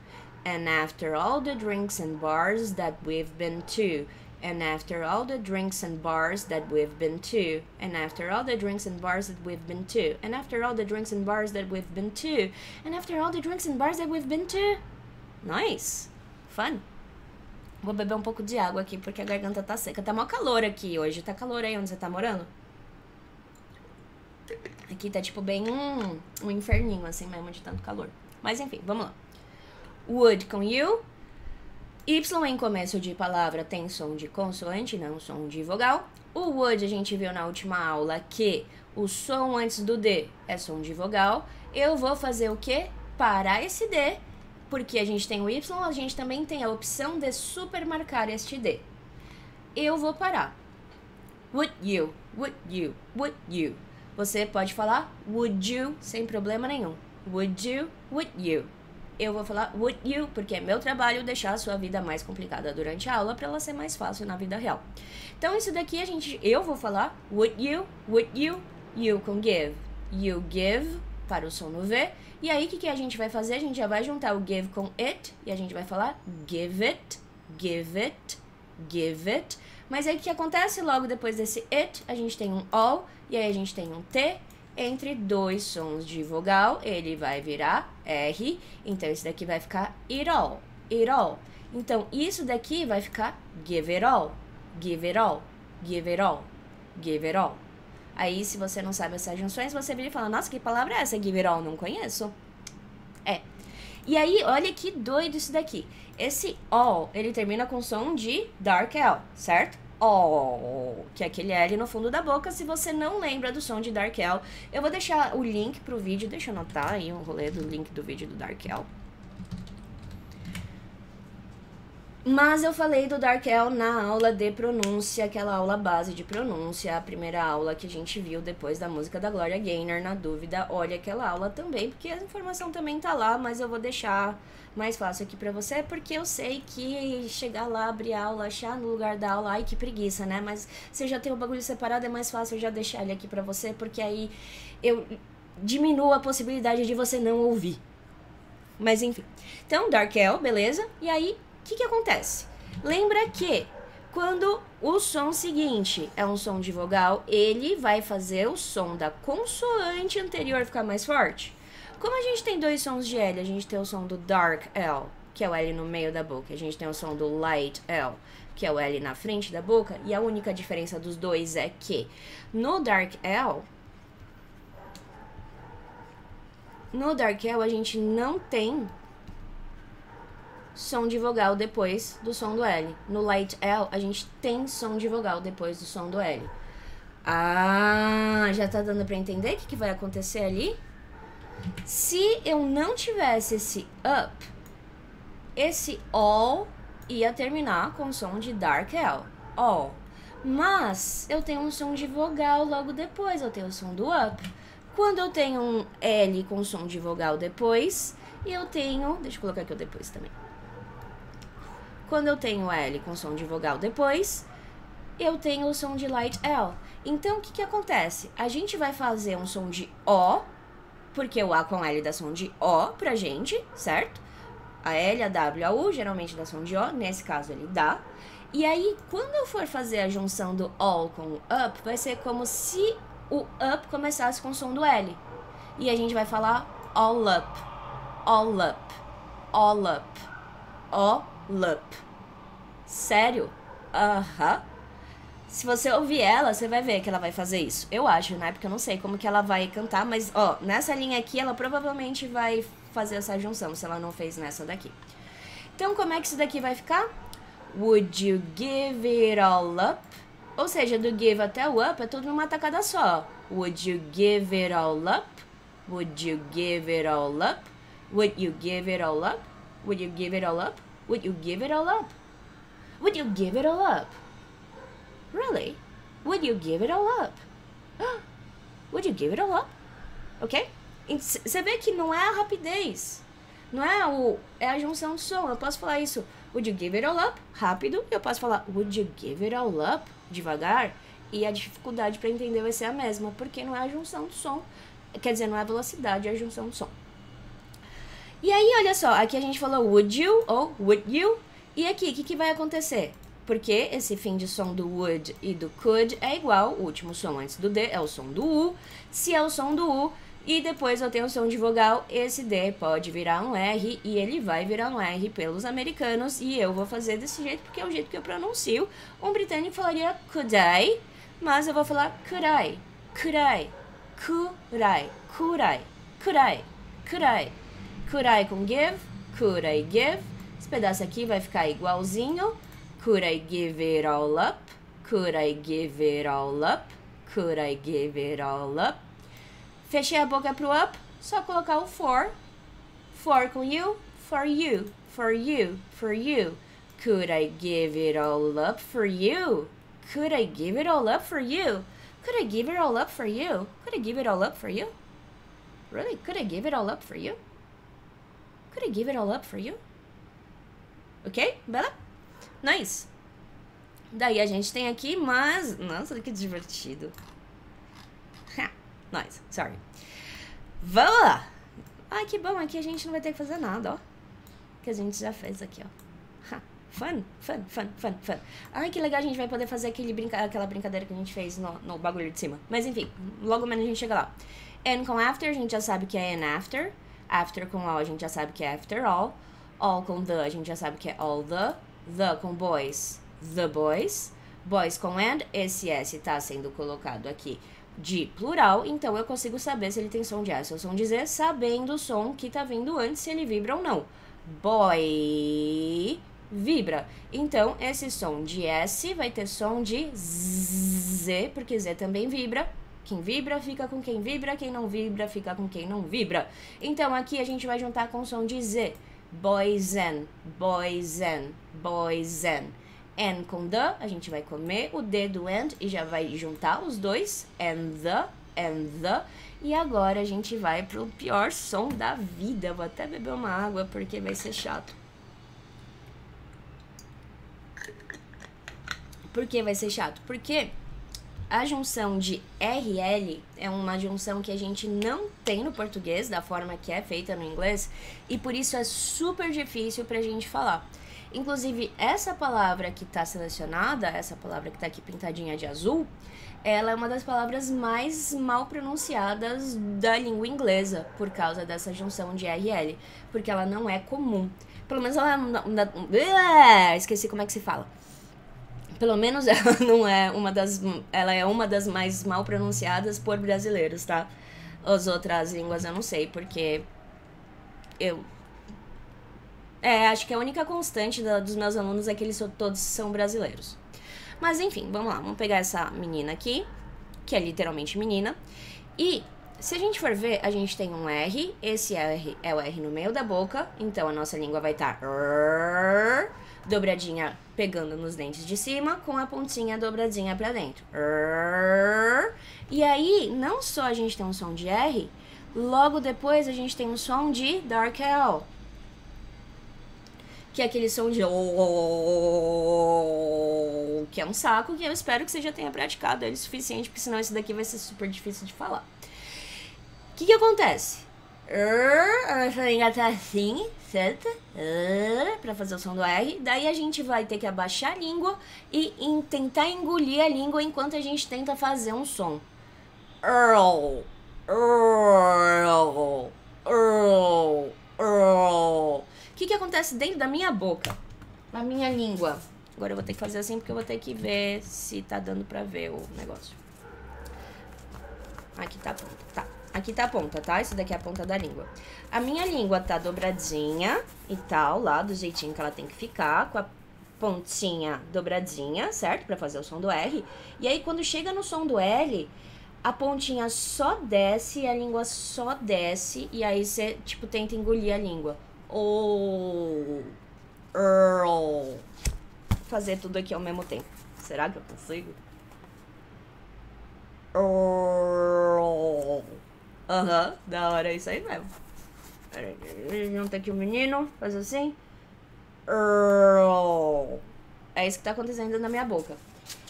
And after all the drinks and bars that we've been to. And after all the drinks and bars that we've been to. And after all the drinks and bars that we've been to. And after all the drinks and bars that we've been to. And after all the drinks and bars that we've been to. Nice. Fun. Vou beber um pouco de água aqui porque a garganta tá seca. Tá mó calor aqui hoje. Tá calor aí onde você tá morando? Aqui tá tipo bem um inferninho assim mesmo de tanto calor. Mas enfim, vamos lá. Would com you. Y em começo de palavra tem som de consoante, não som de vogal. O would a gente viu na última aula que o som antes do D é som de vogal. Eu vou fazer o quê? Parar esse D, porque a gente tem o Y, a gente também tem a opção de supermarcar este D. Eu vou parar. Would you, would you, would you. Você pode falar would you sem problema nenhum. Would you, would you. Eu vou falar would you, porque é meu trabalho deixar a sua vida mais complicada durante a aula para ela ser mais fácil na vida real. Então, isso daqui eu vou falar would you, you com give. You give para o som no V. E aí, o que a gente vai fazer? A gente já vai juntar o give com it e a gente vai falar give it, give it, give it. Mas aí, o que acontece? Logo depois desse it, a gente tem um all e aí a gente tem um T. Entre dois sons de vogal, ele vai virar R. Então, esse daqui vai ficar it all, it all. Então, isso daqui vai ficar give it all, give it all, give it all, give it all. Aí, se você não sabe essas junções, você vira e fala, nossa, que palavra é essa? Give it all, não conheço. É. E aí, olha que doido isso daqui. Esse all, ele termina com som de dark L, certo? Oh, que é aquele L no fundo da boca, se você não lembra do som de Dark L. Eu vou deixar o link pro vídeo, deixa eu anotar aí o rolê do link do vídeo do Dark L. Mas eu falei do Dark L na aula de pronúncia, aquela aula base de pronúncia, a primeira aula que a gente viu depois da música da Gloria Gaynor. Na dúvida, olha aquela aula também, porque a informação também tá lá, mas eu vou deixar mais fácil aqui pra você, porque eu sei que chegar lá, abrir a aula, achar no lugar da aula, ai que preguiça, né? Mas se eu já tenho o bagulho separado, é mais fácil eu já deixar ele aqui pra você, porque aí eu diminuo a possibilidade de você não ouvir. Mas enfim. Então, Dark L, beleza? E aí, o que acontece? Lembra que quando o som seguinte é um som de vogal, ele vai fazer o som da consoante anterior ficar mais forte. Como a gente tem dois sons de L, a gente tem o som do Dark L, que é o L no meio da boca. A gente tem o som do Light L, que é o L na frente da boca. E a única diferença dos dois é que no Dark L a gente não tem som de vogal depois do som do L. No Light L, a gente tem som de vogal depois do som do L. Ah, já tá dando pra entender o que vai acontecer ali? Se eu não tivesse esse up, esse all ia terminar com o som de Dark L. All. Mas eu tenho um som de vogal logo depois, eu tenho o som do up. Quando eu tenho um L com som de vogal depois, eu tenho... Deixa eu colocar aqui o depois também. Quando eu tenho L com som de vogal depois, eu tenho o som de Light L. Então, o que acontece? A gente vai fazer um som de O, porque o A com L dá som de O pra gente, certo? A L, a W, a U geralmente dá som de O, nesse caso ele dá. E aí, quando eu for fazer a junção do all com o up, vai ser como se o up começasse com o som do L. E a gente vai falar all up, all up, all up, all up. Sério? Aham. Se você ouvir ela, você vai ver que ela vai fazer isso. Eu acho, né? Porque eu não sei como que ela vai cantar, mas, ó, nessa linha aqui, ela provavelmente vai fazer essa junção, se ela não fez nessa daqui. Então, como é que isso daqui vai ficar? Would you give it all up? Ou seja, do give até o up é tudo numa tacada só. Would you give it all up? Would you give it all up? Would you give it all up? Would you give it all up? Would you give it all up? Would you give it all up? Really? Would you give it all up? Would you give it all up? Ok? Você vê que não é a rapidez. Não é é a junção de som. Eu posso falar isso. Would you give it all up? Rápido. Eu posso falar would you give it all up? Devagar. E a dificuldade para entender vai ser a mesma. Porque não é a junção de som. Quer dizer, não é a velocidade, é a junção de som. E aí, olha só. Aqui a gente falou would you ou would you. E aqui, o que vai acontecer? Porque esse fim de som do would e do could é igual, o último som antes do D é o som do U. Se é o som do U e depois eu tenho o som de vogal, esse D pode virar um R e ele vai virar um R pelos americanos e eu vou fazer desse jeito porque é o jeito que eu pronuncio. Um britânico falaria could I, mas eu vou falar could I, could I, could I, could I, could I, could I, could I com give, could I give. Esse pedaço aqui vai ficar igualzinho. Could I give it all up? Could I give it all up? Could I give it all up? Fechei a boca pro up, só colocar o for. For com you, for you, for you, for you. Could I give it all up for you? Could I give it all up for you? Could I give it all up for you? Could I give it all up for you? Really? Could I give it all up for you? Could I give it all up for you? Ok? Bela? Nice. Daí a gente tem aqui, mas... Nossa, que divertido. Nice, sorry. Vamos lá. Ai, que bom, aqui a gente não vai ter que fazer nada, ó. Que a gente já fez aqui, ó. Fun, fun, fun, fun, fun. Ai, que legal, a gente vai poder fazer aquela brincadeira que a gente fez no bagulho de cima. Mas enfim, logo menos a gente chega lá. And com after, a gente já sabe que é and after. After com all, a gente já sabe que é after all. All com the, a gente já sabe que é all the. The com boys, the boys. Boys com and, esse S tá sendo colocado aqui de plural, então eu consigo saber se ele tem som de S ou som de Z, sabendo o som que tá vindo antes, se ele vibra ou não. Boy vibra. Então, esse som de S vai ter som de Z, porque Z também vibra. Quem vibra fica com quem vibra, quem não vibra fica com quem não vibra. Então, aqui a gente vai juntar com o som de Z. Boys and, boys and, boys and. And com the, a gente vai comer o D do and e já vai juntar os dois. And the, and the. E agora a gente vai pro pior som da vida. Eu vou até beber uma água porque vai ser chato. Por que vai ser chato? Porque a junção de RL é uma junção que a gente não tem no português, da forma que é feita no inglês, e por isso é super difícil pra gente falar. Inclusive, essa palavra que tá selecionada, essa palavra que tá aqui pintadinha de azul, ela é uma das palavras mais mal pronunciadas da língua inglesa, por causa dessa junção de RL, porque ela não é comum. Pelo menos ela esqueci como é que se fala. Pelo menos ela não é ela é uma das mais mal pronunciadas por brasileiros, tá? As outras línguas eu não sei, porque acho que a única constante dos meus alunos é que eles todos são brasileiros. Mas enfim, vamos lá, vamos pegar essa menina aqui, que é literalmente menina, e se a gente for ver, a gente tem um R, esse R é o R no meio da boca, então a nossa língua vai estar dobradinha pegando nos dentes de cima, com a pontinha dobradinha pra dentro. E aí, não só a gente tem um som de R, logo depois a gente tem um som de dark L, que é aquele som de que é um saco, que eu espero que você já tenha praticado ele o suficiente, porque senão esse daqui vai ser super difícil de falar. O que acontece? A nossa língua tá assim, certo? Pra fazer o som do R. Daí a gente vai ter que abaixar a língua e tentar engolir a língua enquanto a gente tenta fazer um som. O que acontece dentro da minha boca? Na minha língua. Agora eu vou ter que fazer assim porque eu vou ter que ver se tá dando pra ver o negócio. Aqui tá a ponta, tá. Aqui tá a ponta, tá? Isso daqui é a ponta da língua. A minha língua tá dobradinha e tal, lá do jeitinho que ela tem que ficar, com a pontinha dobradinha, certo? Pra fazer o som do R. E aí, quando chega no som do L, a pontinha só desce e a língua só desce. E aí você, tipo, tenta engolir a língua. Fazer tudo aqui ao mesmo tempo. Será que eu consigo? Aham, da hora, é isso aí mesmo. Junta aqui o menino, faz assim. É isso que tá acontecendo na minha boca.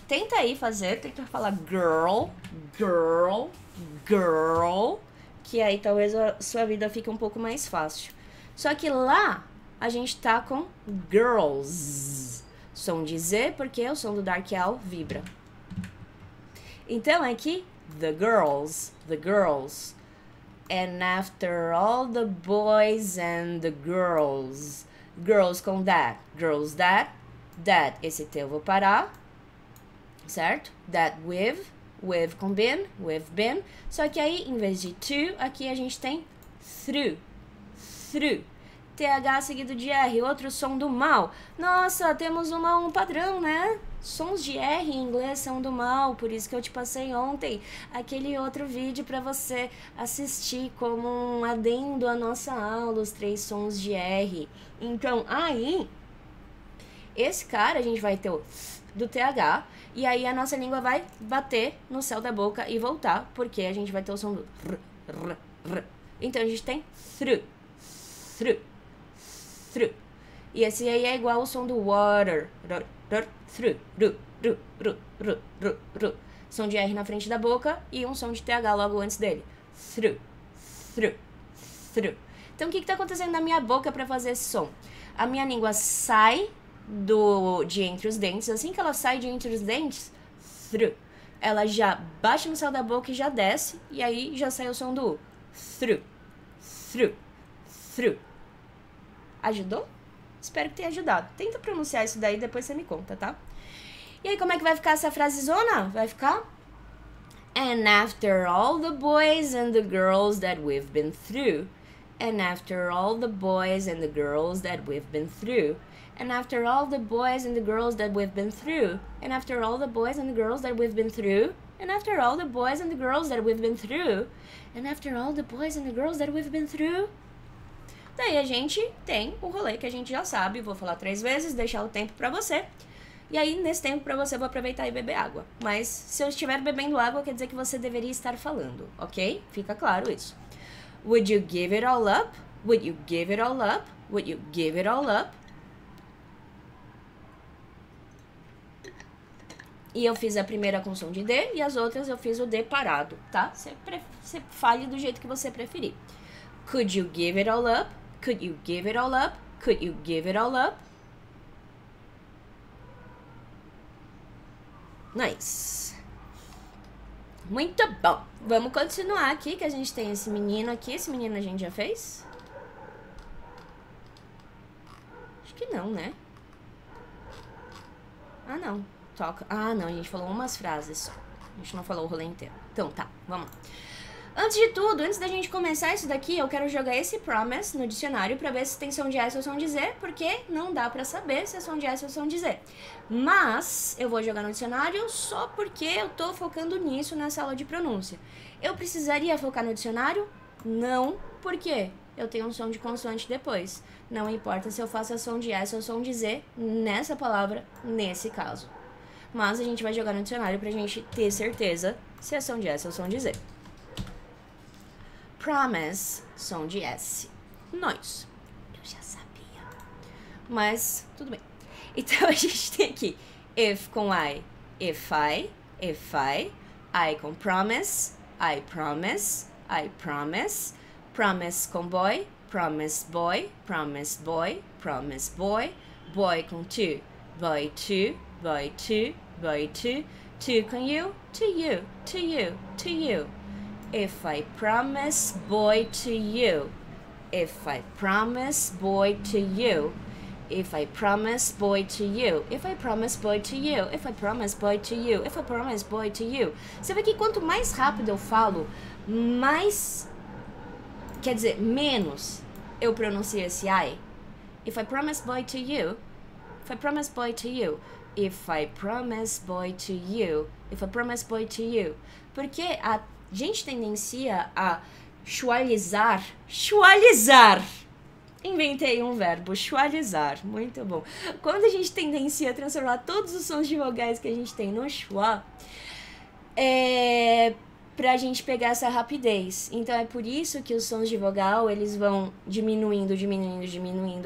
Tenta aí fazer, tenta falar girl, girl, girl, que aí talvez a sua vida fique um pouco mais fácil. Só que lá a gente tá com girls. Som de Z, porque o som do Dark L vibra. Então, aqui, the girls. And after all the boys and the girls. Girls com that. Girls that. That, esse T eu vou parar. Certo? That with com been, with been. Só que aí, em vez de to, aqui a gente tem through. TH seguido de R, outro som do mal. Nossa, temos um padrão, né? Sons de R em inglês são do mal, por isso que eu te passei ontem aquele outro vídeo para você assistir como um adendo à nossa aula, os 3 sons de R. Então, aí, esse cara a gente vai ter o do TH, e aí a nossa língua vai bater no céu da boca e voltar, porque a gente vai ter o som do r. Então, a gente tem through. E esse aí é igual ao som do water. Through. Som de R na frente da boca e um som de TH logo antes dele. Through. Então, o que está acontecendo na minha boca para fazer esse som? A minha língua sai de entre os dentes. Assim que ela sai de entre os dentes, through, ela já bate no céu da boca e já desce. E aí já sai o som do through. Ajudou? Espero que tenha ajudado. Tenta pronunciar isso daí, depois você me conta, tá? E aí, como é que vai ficar essa frasezona? Vai ficar... And after all the boys and the girls that we've been through. And after all the boys and the girls that we've been through. And after all the boys and the girls that we've been through. And after all the boys and the girls that we've been through. And after all the boys and the girls that we've been through. And after all the boys and the girls that we've been through. Daí a gente tem o rolê que a gente já sabe. Vou falar 3 vezes, deixar o tempo pra você. E aí, nesse tempo pra você, eu vou aproveitar e beber água. Mas se eu estiver bebendo água, quer dizer que você deveria estar falando, ok? Fica claro isso. Would you give it all up? Would you give it all up? Would you give it all up? E eu fiz a primeira com som de D e as outras eu fiz o D parado, tá? Você fale do jeito que você preferir. Could you give it all up? Could you give it all up? Could you give it all up? Nice. Muito bom. Vamos continuar aqui, que a gente tem esse menino aqui. Esse menino a gente já fez? Acho que não, né? Ah, não. Toca. Ah, não. A gente falou umas frases só. A gente não falou o rolê inteiro. Então, tá. Vamos lá. Antes de tudo, antes da gente começar isso daqui, eu quero jogar esse promise no dicionário pra ver se tem som de S ou som de Z, porque não dá pra saber se é som de S ou som de Z. Mas eu vou jogar no dicionário só porque eu tô focando nisso nessa aula de pronúncia. Eu precisaria focar no dicionário? Não, porque eu tenho um som de consoante depois. Não importa se eu faço a som de S ou som de Z nessa palavra, nesse caso. Mas a gente vai jogar no dicionário pra gente ter certeza se é som de S ou som de Z. Promise, som de S. Nós. Eu já sabia. Mas, tudo bem. Então, a gente tem aqui if com I, if I. I com promise, I promise. Promise com boy, promise boy. Boy com to, boy to. To com you, to you. If I promise boy to you. If I promise boy to you. If I promise boy to you. If I promise boy to you. If I promise boy to you. If I promise boy to you. Você vê que quanto mais rápido eu falo, mais... Quer dizer, menos eu pronuncio esse I. If I promise boy to you. If I promise boy to you. If I promise boy to you. If I promise boy to you. Porque a gente tendencia a chualizar. Inventei um verbo, chualizar. Muito bom. Quando a gente tendencia a transformar todos os sons de vogais que a gente tem no schwa, pra gente pegar essa rapidez. Então é por isso que os sons de vogal, eles vão diminuindo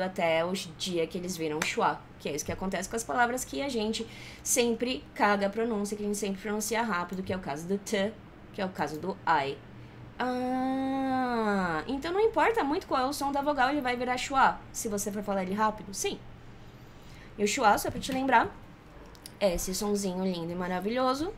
até o dia que eles viram schwa. Que é isso que acontece com as palavras que a gente sempre caga a pronúncia, que a gente sempre pronuncia rápido, que é o caso do T, que é o caso do I. Ah, então não importa muito qual é o som da vogal, ele vai virar schwa, se você for falar ele rápido, sim. E o schwa, só pra te lembrar, é esse sonzinho lindo e maravilhoso,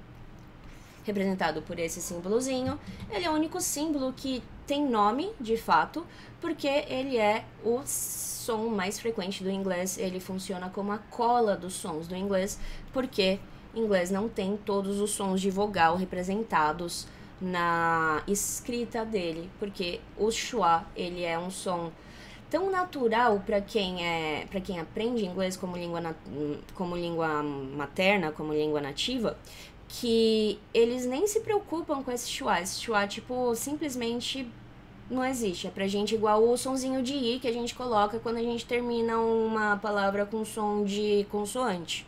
representado por esse símbolozinho. Ele é o único símbolo que tem nome, de fato, porque ele é o som mais frequente do inglês. Ele funciona como a cola dos sons do inglês, porque inglês não tem todos os sons de vogal representados na escrita dele, porque o schwa, ele é um som tão natural para quem aprende inglês como língua materna, como língua nativa, que eles nem se preocupam com esse schwa. Esse schwa, tipo, simplesmente não existe. É pra gente igual o sonzinho de i que a gente coloca quando a gente termina uma palavra com som de consoante.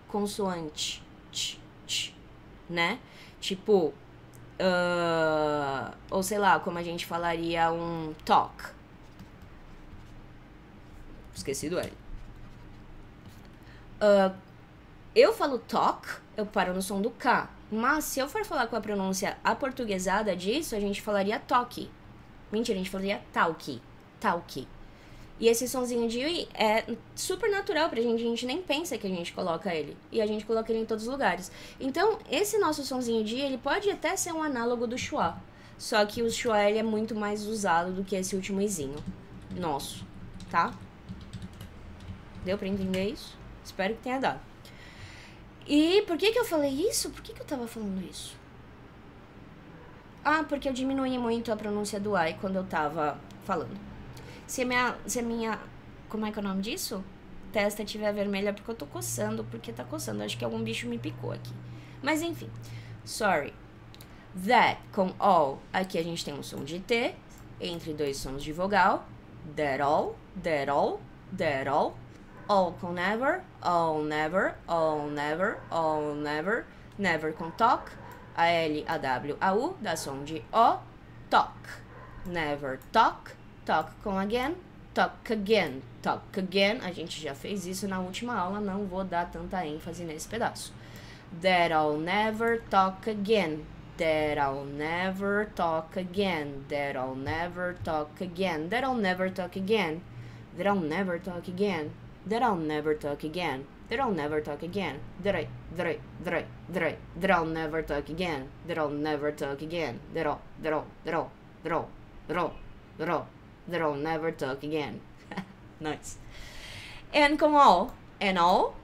Consoante. Né? Tipo, ou sei lá, como a gente falaria um talk. Esqueci do L. Eu falo talk, eu paro no som do K. Mas se eu for falar com a pronúncia aportuguesada disso, a gente falaria talkie. Mentira, a gente falaria talkie. Talkie. E esse sonzinho de I é super natural pra gente, a gente nem pensa que a gente coloca ele. E a gente coloca ele em todos os lugares. Então, esse nosso sonzinho de I, ele pode até ser um análogo do schwa. Só que o schwa, ele é muito mais usado do que esse último izinho nosso, tá? Deu pra entender isso? Espero que tenha dado. E por que eu falei isso? Por que eu tava falando isso? Ah, porque eu diminuí muito a pronúncia do I quando eu tava falando. Se a minha... Como é que é o nome disso? Testa estiver vermelha porque eu tô coçando. Porque tá coçando. Acho que algum bicho me picou aqui. Mas enfim. Sorry. That com all. Aqui a gente tem um som de T. Entre dois sons de vogal. That all. That all. That all. All com never. All never. All never. All never. Never com talk. A L, a W, a U. Dá som de O. Talk. Never talk. Talk com again, talk again, talk again. A gente já fez isso na última aula, não vou dar tanta ênfase nesse pedaço. That I'll never talk again. That I'll never talk again. That I'll never talk again. That I'll never talk again. That I'll never talk again. That I'll never talk again. That I'll never talk again. That I'll never talk again. That I'll never talk again. That I'll never talk again. Nice. And com all. And all.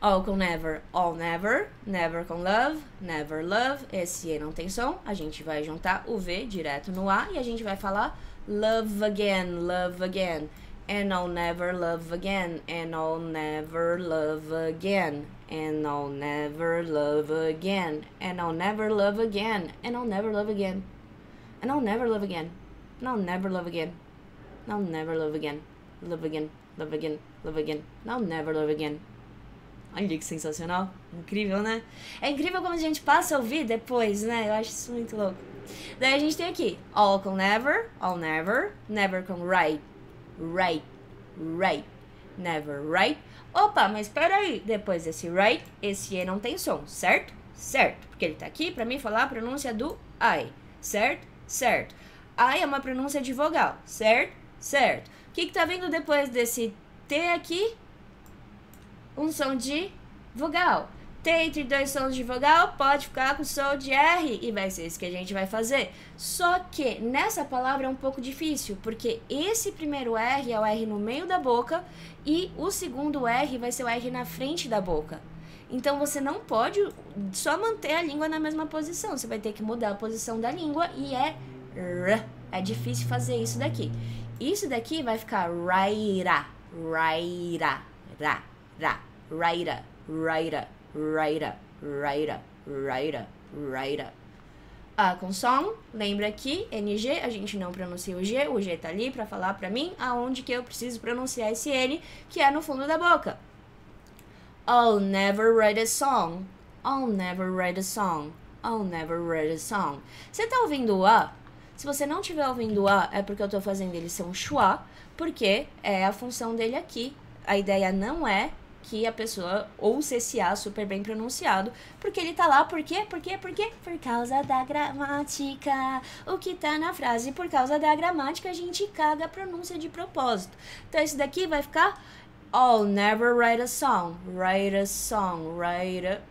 All com never. All never. Never com love. Never love. Esse E não tem som. A gente vai juntar o V direto no A. E a gente vai falar love again. Love again. And I'll never love again. And I'll never love again. And I'll never love again. And I'll never love again. And I'll never love again. And I'll never love again. And I'll never love again. And I'll never love again. Love again. Love again. Love again. And I'll never love again. Olha que sensacional. Incrível, né? É incrível como a gente passa a ouvir depois, né? Eu acho isso muito louco. Daí a gente tem aqui all com never. All never. Never com right. Right. Right. Never right. Opa, mas peraí. Depois desse right, esse E não tem som, certo? Certo. Porque ele tá aqui pra mim falar a pronúncia do I. Certo? Certo. I é uma pronúncia de vogal, certo? Certo. O que tá vindo depois desse T aqui? Um som de vogal. T entre dois sons de vogal pode ficar com som de R e vai ser isso que a gente vai fazer. Só que nessa palavra é um pouco difícil, porque esse primeiro R é o R no meio da boca e o segundo R vai ser o R na frente da boca. Então você não pode só manter a língua na mesma posição, você vai ter que mudar a posição da língua e é R. É difícil fazer isso daqui. Isso daqui vai ficar raira, raira, ra, ra, raira, raira, raira, raira, raira, raira. A com som, lembra que NG, a gente não pronuncia o G tá ali pra falar pra mim aonde que eu preciso pronunciar esse N, que é no fundo da boca. I'll never write a song. I'll never write a song. I'll never write a song. Você tá ouvindo o A? Se você não estiver ouvindo o A, é porque eu tô fazendo ele ser um schwa, porque é a função dele aqui. A ideia não é que a pessoa ouça esse A super bem pronunciado, porque ele tá lá, por quê? Por quê? Por quê? Por causa da gramática. O que tá na frase, por causa da gramática, a gente caga a pronúncia de propósito. Então, esse daqui vai ficar I'll never write a song. Write a song. Write a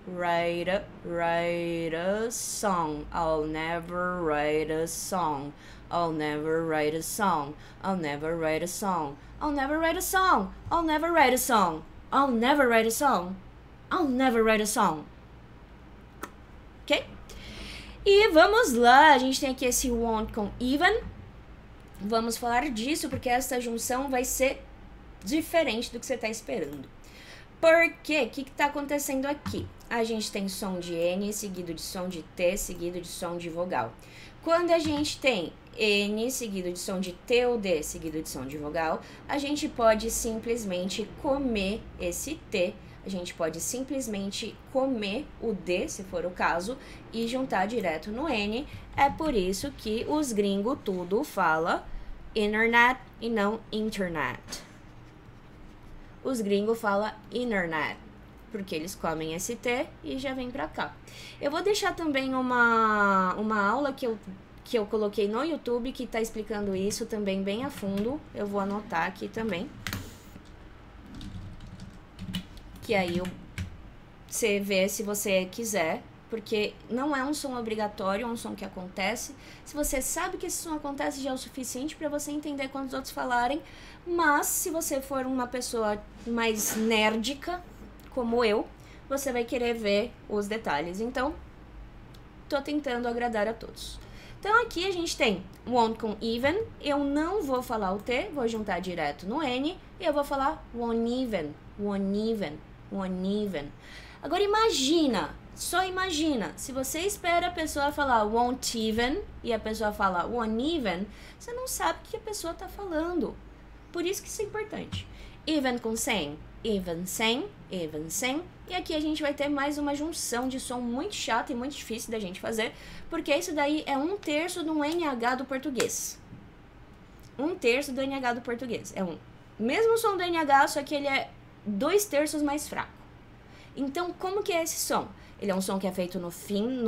song. I'll never write a song. I'll never write a song. I'll never write a song. I'll never write a song. I'll never write a song. I'll never write a song. I'll never write a song. Ok? E vamos lá, a gente tem aqui esse won't com even. Vamos falar disso porque essa junção vai ser diferente do que você está esperando. Por quê? O que está acontecendo aqui? A gente tem som de N seguido de som de T seguido de som de vogal. Quando a gente tem N seguido de som de T ou D seguido de som de vogal, a gente pode simplesmente comer esse T. A gente pode simplesmente comer o D, se for o caso, e juntar direto no N. É por isso que os gringos tudo fala internet e não internet. Os gringos falam internet, porque eles comem esse T e já vem pra cá. Eu vou deixar também uma aula que eu coloquei no YouTube que tá explicando isso também bem a fundo. Eu vou anotar aqui também. Que aí você vê se você quiser, porque não é um som obrigatório, é um som que acontece. Se você sabe que esse som acontece, já é o suficiente para você entender quando os outros falarem. Mas se você for uma pessoa mais nerdica, como eu, você vai querer ver os detalhes. Então, tô tentando agradar a todos. Então aqui a gente tem won't com even. Eu não vou falar o T, vou juntar direto no N e eu vou falar won't even, won't even, won't even. Agora imagina, só imagina, se você espera a pessoa falar won't even e a pessoa fala won't even, você não sabe o que a pessoa tá falando. Por isso que isso é importante. Even com sem, even sem, even sem. E aqui a gente vai ter mais uma junção de som muito chata e muito difícil da gente fazer, porque isso daí é 1/3 do NH do português. 1/3 do NH do português. É um mesmo som do NH, só que ele é 2/3 mais fraco. Então, como que é esse som? Ele é um som que é feito no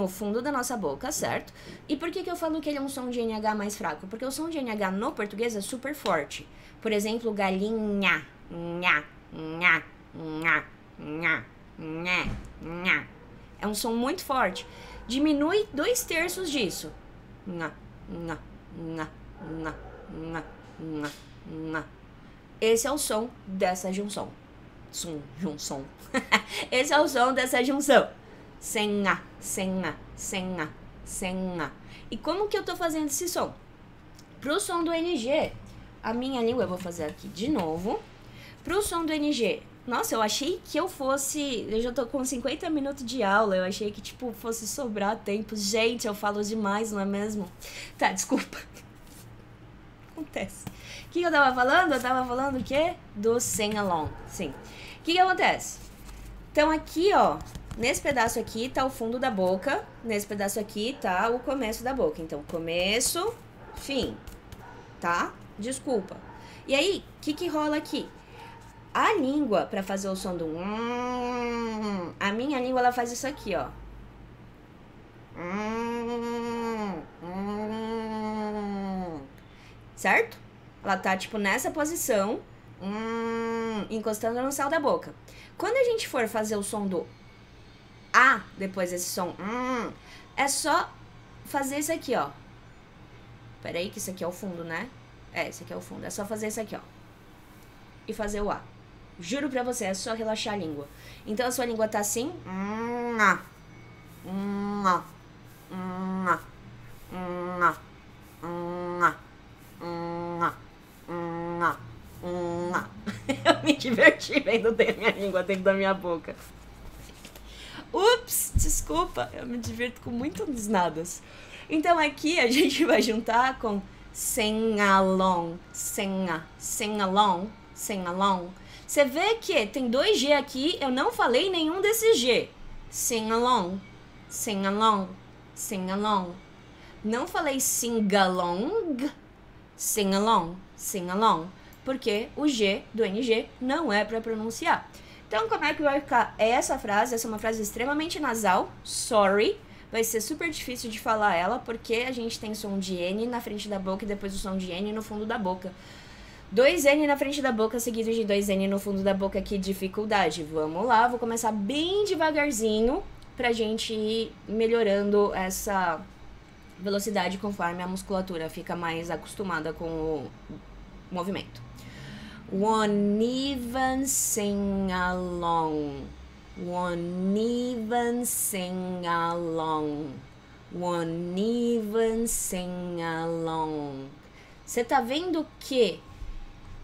fundo da nossa boca, certo? E por que eu falo que ele é um som de NH mais fraco? Porque o som de NH no português é super forte. Por exemplo, galinha, nha, nha, nha, nha, nha, nha. É um som muito forte. Diminui 2/3 disso. Nha, nha, nha, nha, nha, nha, nha. Esse é o som dessa junção. Junção. Esse é o som dessa junção. Senha, senha, senha, senha. E como que eu tô fazendo esse som? Pro som do NG, a minha língua, eu vou fazer aqui de novo. Pro som do NG, nossa, eu achei que eu já tô com 50 minutos de aula, eu achei que, tipo, fosse sobrar tempo. Gente, eu falo demais, não é mesmo? Tá, desculpa. Acontece. O que eu tava falando? Eu tava falando o quê? Do sing along, sim. O que acontece? Então aqui, ó, nesse pedaço aqui tá o fundo da boca, nesse pedaço aqui tá o começo da boca. Então, começo, fim, tá? Desculpa. E aí, o que rola aqui? A língua, pra fazer o som do a minha língua, ela faz isso aqui, ó. Certo? Ela tá, tipo, nessa posição, encostando no céu da boca. Quando a gente for fazer o som do A, depois desse som, é só fazer isso aqui, ó. Peraí, que isso aqui é o fundo, né? É, esse aqui é o fundo. É só fazer isso aqui, ó. E fazer o A. Juro pra você, é só relaxar a língua. Então, a sua língua tá assim. Eu me diverti vendo minha língua dentro da minha boca. Ups, desculpa. Eu me divirto com muitos nadas. Então, aqui a gente vai juntar com sing along, sing along, sing along. Você vê que tem 2 G aqui, eu não falei nenhum desses G. Sing along, sing along, sing along. Não falei sing along, sing along, sing along. Porque o G do NG não é para pronunciar. Então, como é que vai ficar essa frase? Essa é uma frase extremamente nasal, sorry. Vai ser super difícil de falar ela, porque a gente tem som de N na frente da boca e depois o som de N no fundo da boca. Dois N na frente da boca, seguido de dois N no fundo da boca, que dificuldade. Vamos lá, vou começar bem devagarzinho pra gente ir melhorando essa velocidade conforme a musculatura fica mais acostumada com o movimento. One even sing along. One even sing along. One even sing along. Você tá vendo que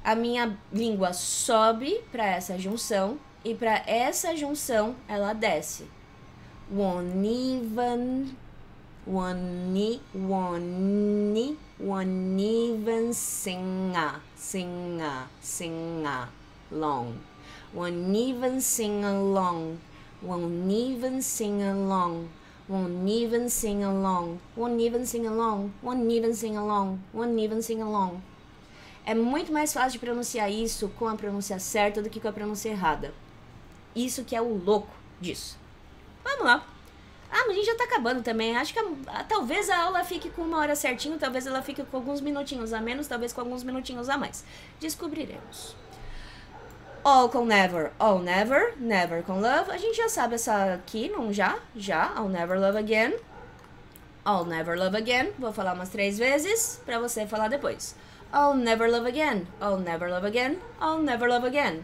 a minha língua sobe para essa junção e para essa junção ela desce. One even sing along. One even sing along. One even sing along. One even sing along. One even sing along. One even sing along. One even sing along. É muito mais fácil de pronunciar isso com a pronúncia certa do que com a pronúncia errada. Isso que é o louco disso. Vamos lá. Ah, mas a gente já tá acabando também. Acho que talvez a aula fique com 1 hora certinho, talvez ela fique com alguns minutinhos a menos, talvez com alguns minutinhos a mais. Descobriremos. All com never, all never, never com love. A gente já sabe essa aqui, não já? Já, I'll never love again. I'll never love again. Vou falar umas 3 vezes pra você falar depois. I'll never love again. I'll never love again. I'll never love again.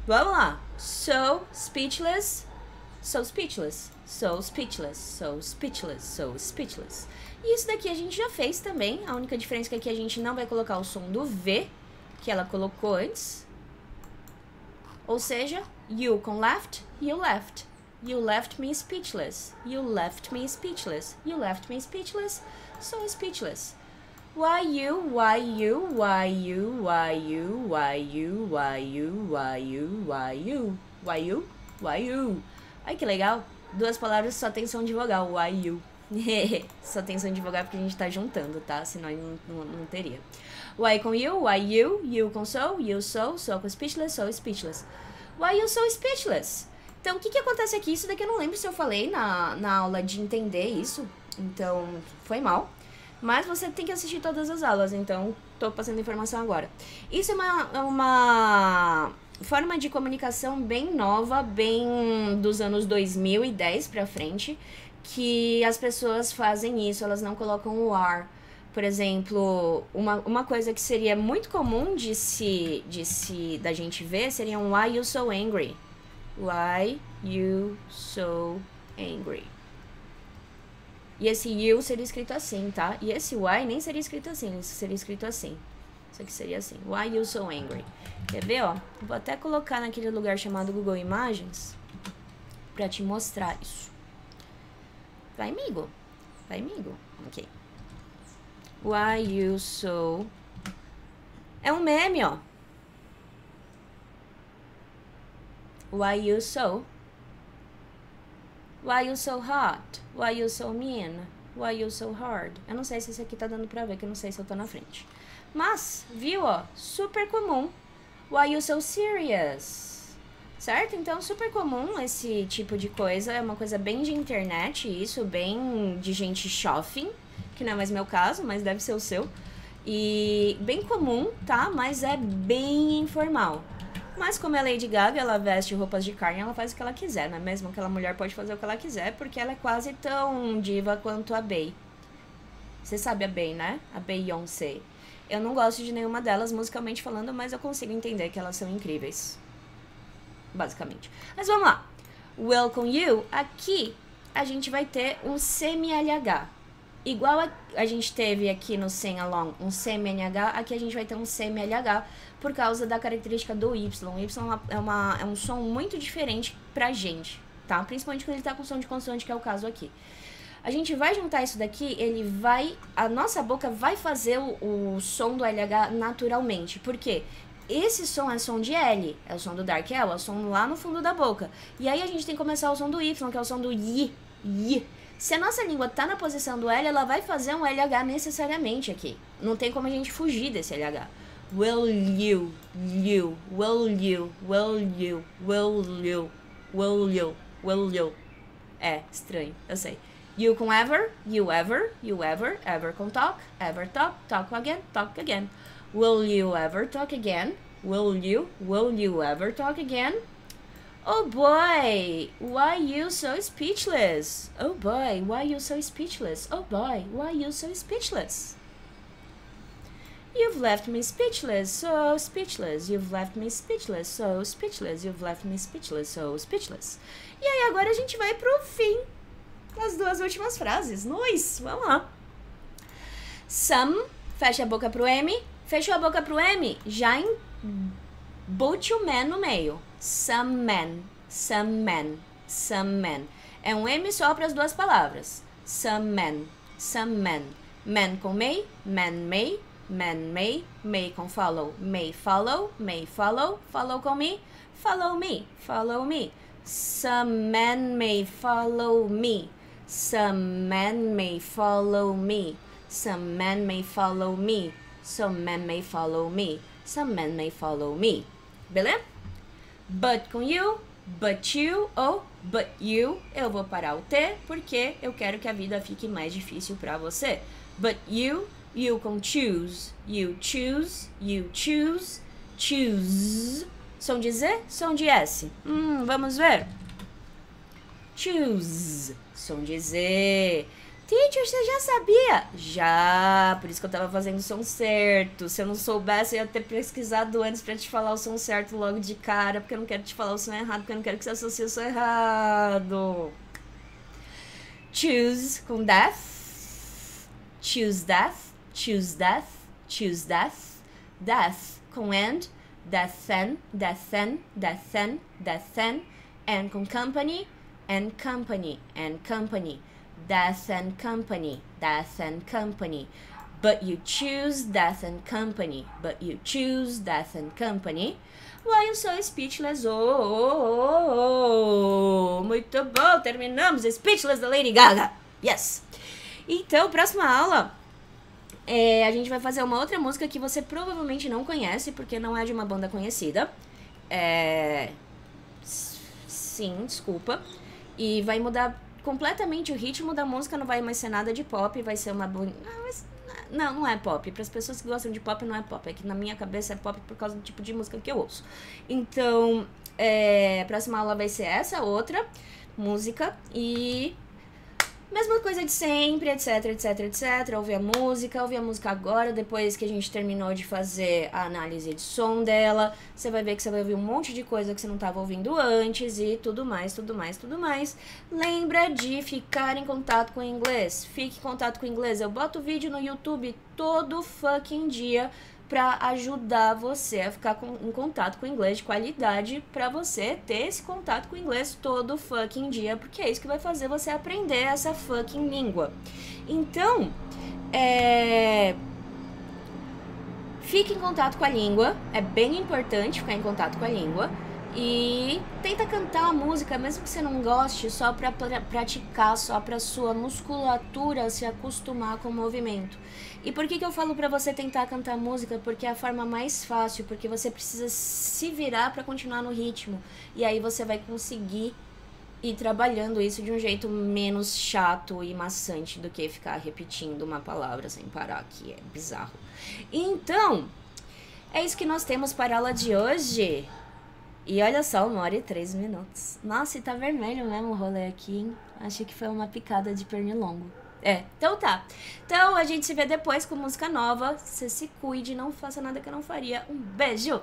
Vamos lá. So speechless. So speechless. So speechless. So speechless. So speechless. E isso daqui a gente já fez também. A única diferença é que aqui a gente não vai colocar o som do V que ela colocou antes. Ou seja, you com left, you left. You left me speechless. You left me speechless. You left me speechless. So speechless. Why you, why you, why you, why you, why you, why you, why you, why you, why you, why you. Ai, que legal. 2 palavras só tem som de vogal. Why you. Só tem som de vogal porque a gente tá juntando, tá? Senão não teria. Why com you, why you com so com speechless, so speechless. Why you so speechless? Então, o que acontece aqui? Isso daqui eu não lembro se eu falei na aula de entender isso. Então, foi mal. Mas você tem que assistir todas as aulas, então tô passando informação agora. Isso é uma forma de comunicação bem nova, bem dos anos 2010 pra frente, que as pessoas fazem isso, elas não colocam o ar. Por exemplo, uma coisa que seria muito comum da gente ver seria um why you so angry. Why you so angry. E esse you seria escrito assim, tá? E esse why nem seria escrito assim, isso seria escrito assim. Isso aqui seria assim, why you so angry. Quer ver, ó? Vou até colocar naquele lugar chamado Google Imagens pra te mostrar isso. Vai, amigo. Vai, amigo. Ok. Why you so... É um meme, ó. Why you so? Why you so hot? Why you so mean? Why you so hard? Eu não sei se esse aqui tá dando pra ver, que eu não sei se eu tô na frente. Mas, viu, ó? Super comum. Why you so serious? Certo? Então, super comum esse tipo de coisa. É uma coisa bem de internet, isso, bem de gente shopping, que não é mais meu caso, mas deve ser o seu. E bem comum, tá? Mas é bem informal. Mas como é Lady Gaga, ela veste roupas de carne, ela faz o que ela quiser, não é mesmo? Aquela mulher pode fazer o que ela quiser, porque ela é quase tão diva quanto a Bey. Você sabe a Bey, né? A Beyoncé. Eu não gosto de nenhuma delas, musicalmente falando, mas eu consigo entender que elas são incríveis. Basicamente. Mas vamos lá. Welcome you, aqui a gente vai ter um semi-LH. Igual a gente teve aqui no Sing Along um semi-NH, aqui a gente vai ter um semi-LH por causa da característica do Y. O Y é um som muito diferente pra gente, tá? Principalmente quando ele tá com som de consoante, que é o caso aqui. A gente vai juntar isso daqui, a nossa boca vai fazer o som do LH naturalmente. Por quê? Esse som é som de L, é o som do Dark L, é o som lá no fundo da boca. E aí a gente tem que começar o som do Y, que é o som do Y. Se a nossa língua tá na posição do L, ela vai fazer um LH necessariamente aqui. Não tem como a gente fugir desse LH. Will you, will you, will you, will you, will you, will you. É, estranho, eu sei. You com ever, you ever, ever com talk talk again. Will you ever talk again? Will you ever talk again? Oh boy, why you so speechless? Oh boy, why you so speechless? Oh boy, why you so speechless? You've left me speechless, so speechless. You've left me speechless, so speechless. You've left me speechless, so speechless. E aí agora a gente vai pro fim das duas últimas frases. Nós, vamos lá. Some, fecha a boca pro M. Fechou a boca pro M, já bote o man no meio. Some men, some men, some men. É um M só para as duas palavras. Some men, some men. Men com may, may com follow, may follow, follow com me, follow me, follow me. Some men may follow me, some men may follow me, some men may follow me, some men may follow me, some men may follow me. Beleza? But com you, but you ou but you, eu vou parar o T porque eu quero que a vida fique mais difícil para você. But you com choose, you choose, choose. Som de Z, som de S. Vamos ver. Choose, som de Z. Teacher, você já sabia? Já, por isso que eu tava fazendo o som certo. Se eu não soubesse, eu ia ter pesquisado antes pra te falar o som certo logo de cara, porque eu não quero te falar o som errado, porque eu não quero que você associe o som errado. Choose com death. Choose death, choose death, choose death. Death com and. Deathen, deathen, deathen, deathen. And com company, and company, and company. Death and company, death and company. But you choose death and company, but you choose death and company. Why you so speechless? Oh, muito bom, terminamos Speechless da Lady Gaga. Yes. Então, próxima aula, a gente vai fazer uma outra música que você provavelmente não conhece, porque não é de uma banda conhecida. Sim, desculpa. E vai mudar completamente o ritmo da música, não vai mais ser nada de pop, vai ser uma... Não é pop. Para as pessoas que gostam de pop, não é pop. É que na minha cabeça é pop por causa do tipo de música que eu ouço. Então, a próxima aula vai ser essa, outra música. E mesma coisa de sempre, etc, etc, etc. Ouvir a música agora, depois que a gente terminou de fazer a análise de som dela. Você vai ver que você vai ouvir um monte de coisa que você não estava ouvindo antes e tudo mais, tudo mais, tudo mais. Lembra de ficar em contato com o inglês. Fique em contato com o inglês. Eu boto vídeo no YouTube todo fucking dia pra ajudar você a ficar em contato com o inglês de qualidade, pra você ter esse contato com o inglês todo fucking dia, porque é isso que vai fazer você aprender essa fucking língua. Então, fique em contato com a língua, é bem importante ficar em contato com a língua. E tenta cantar a música, mesmo que você não goste, só pra praticar, só pra sua musculatura se acostumar com o movimento. E por que eu falo pra você tentar cantar música? Porque é a forma mais fácil, porque você precisa se virar pra continuar no ritmo. E aí você vai conseguir ir trabalhando isso de um jeito menos chato e maçante do que ficar repetindo uma palavra sem parar, que é bizarro. Então, é isso que nós temos para a aula de hoje. E olha só, 1h03. Nossa, e tá vermelho mesmo o rolê aqui, hein? Acho que foi uma picada de pernilongo. Então tá. Então a gente se vê depois com música nova. Você se cuide, não faça nada que eu não faria. Um beijo!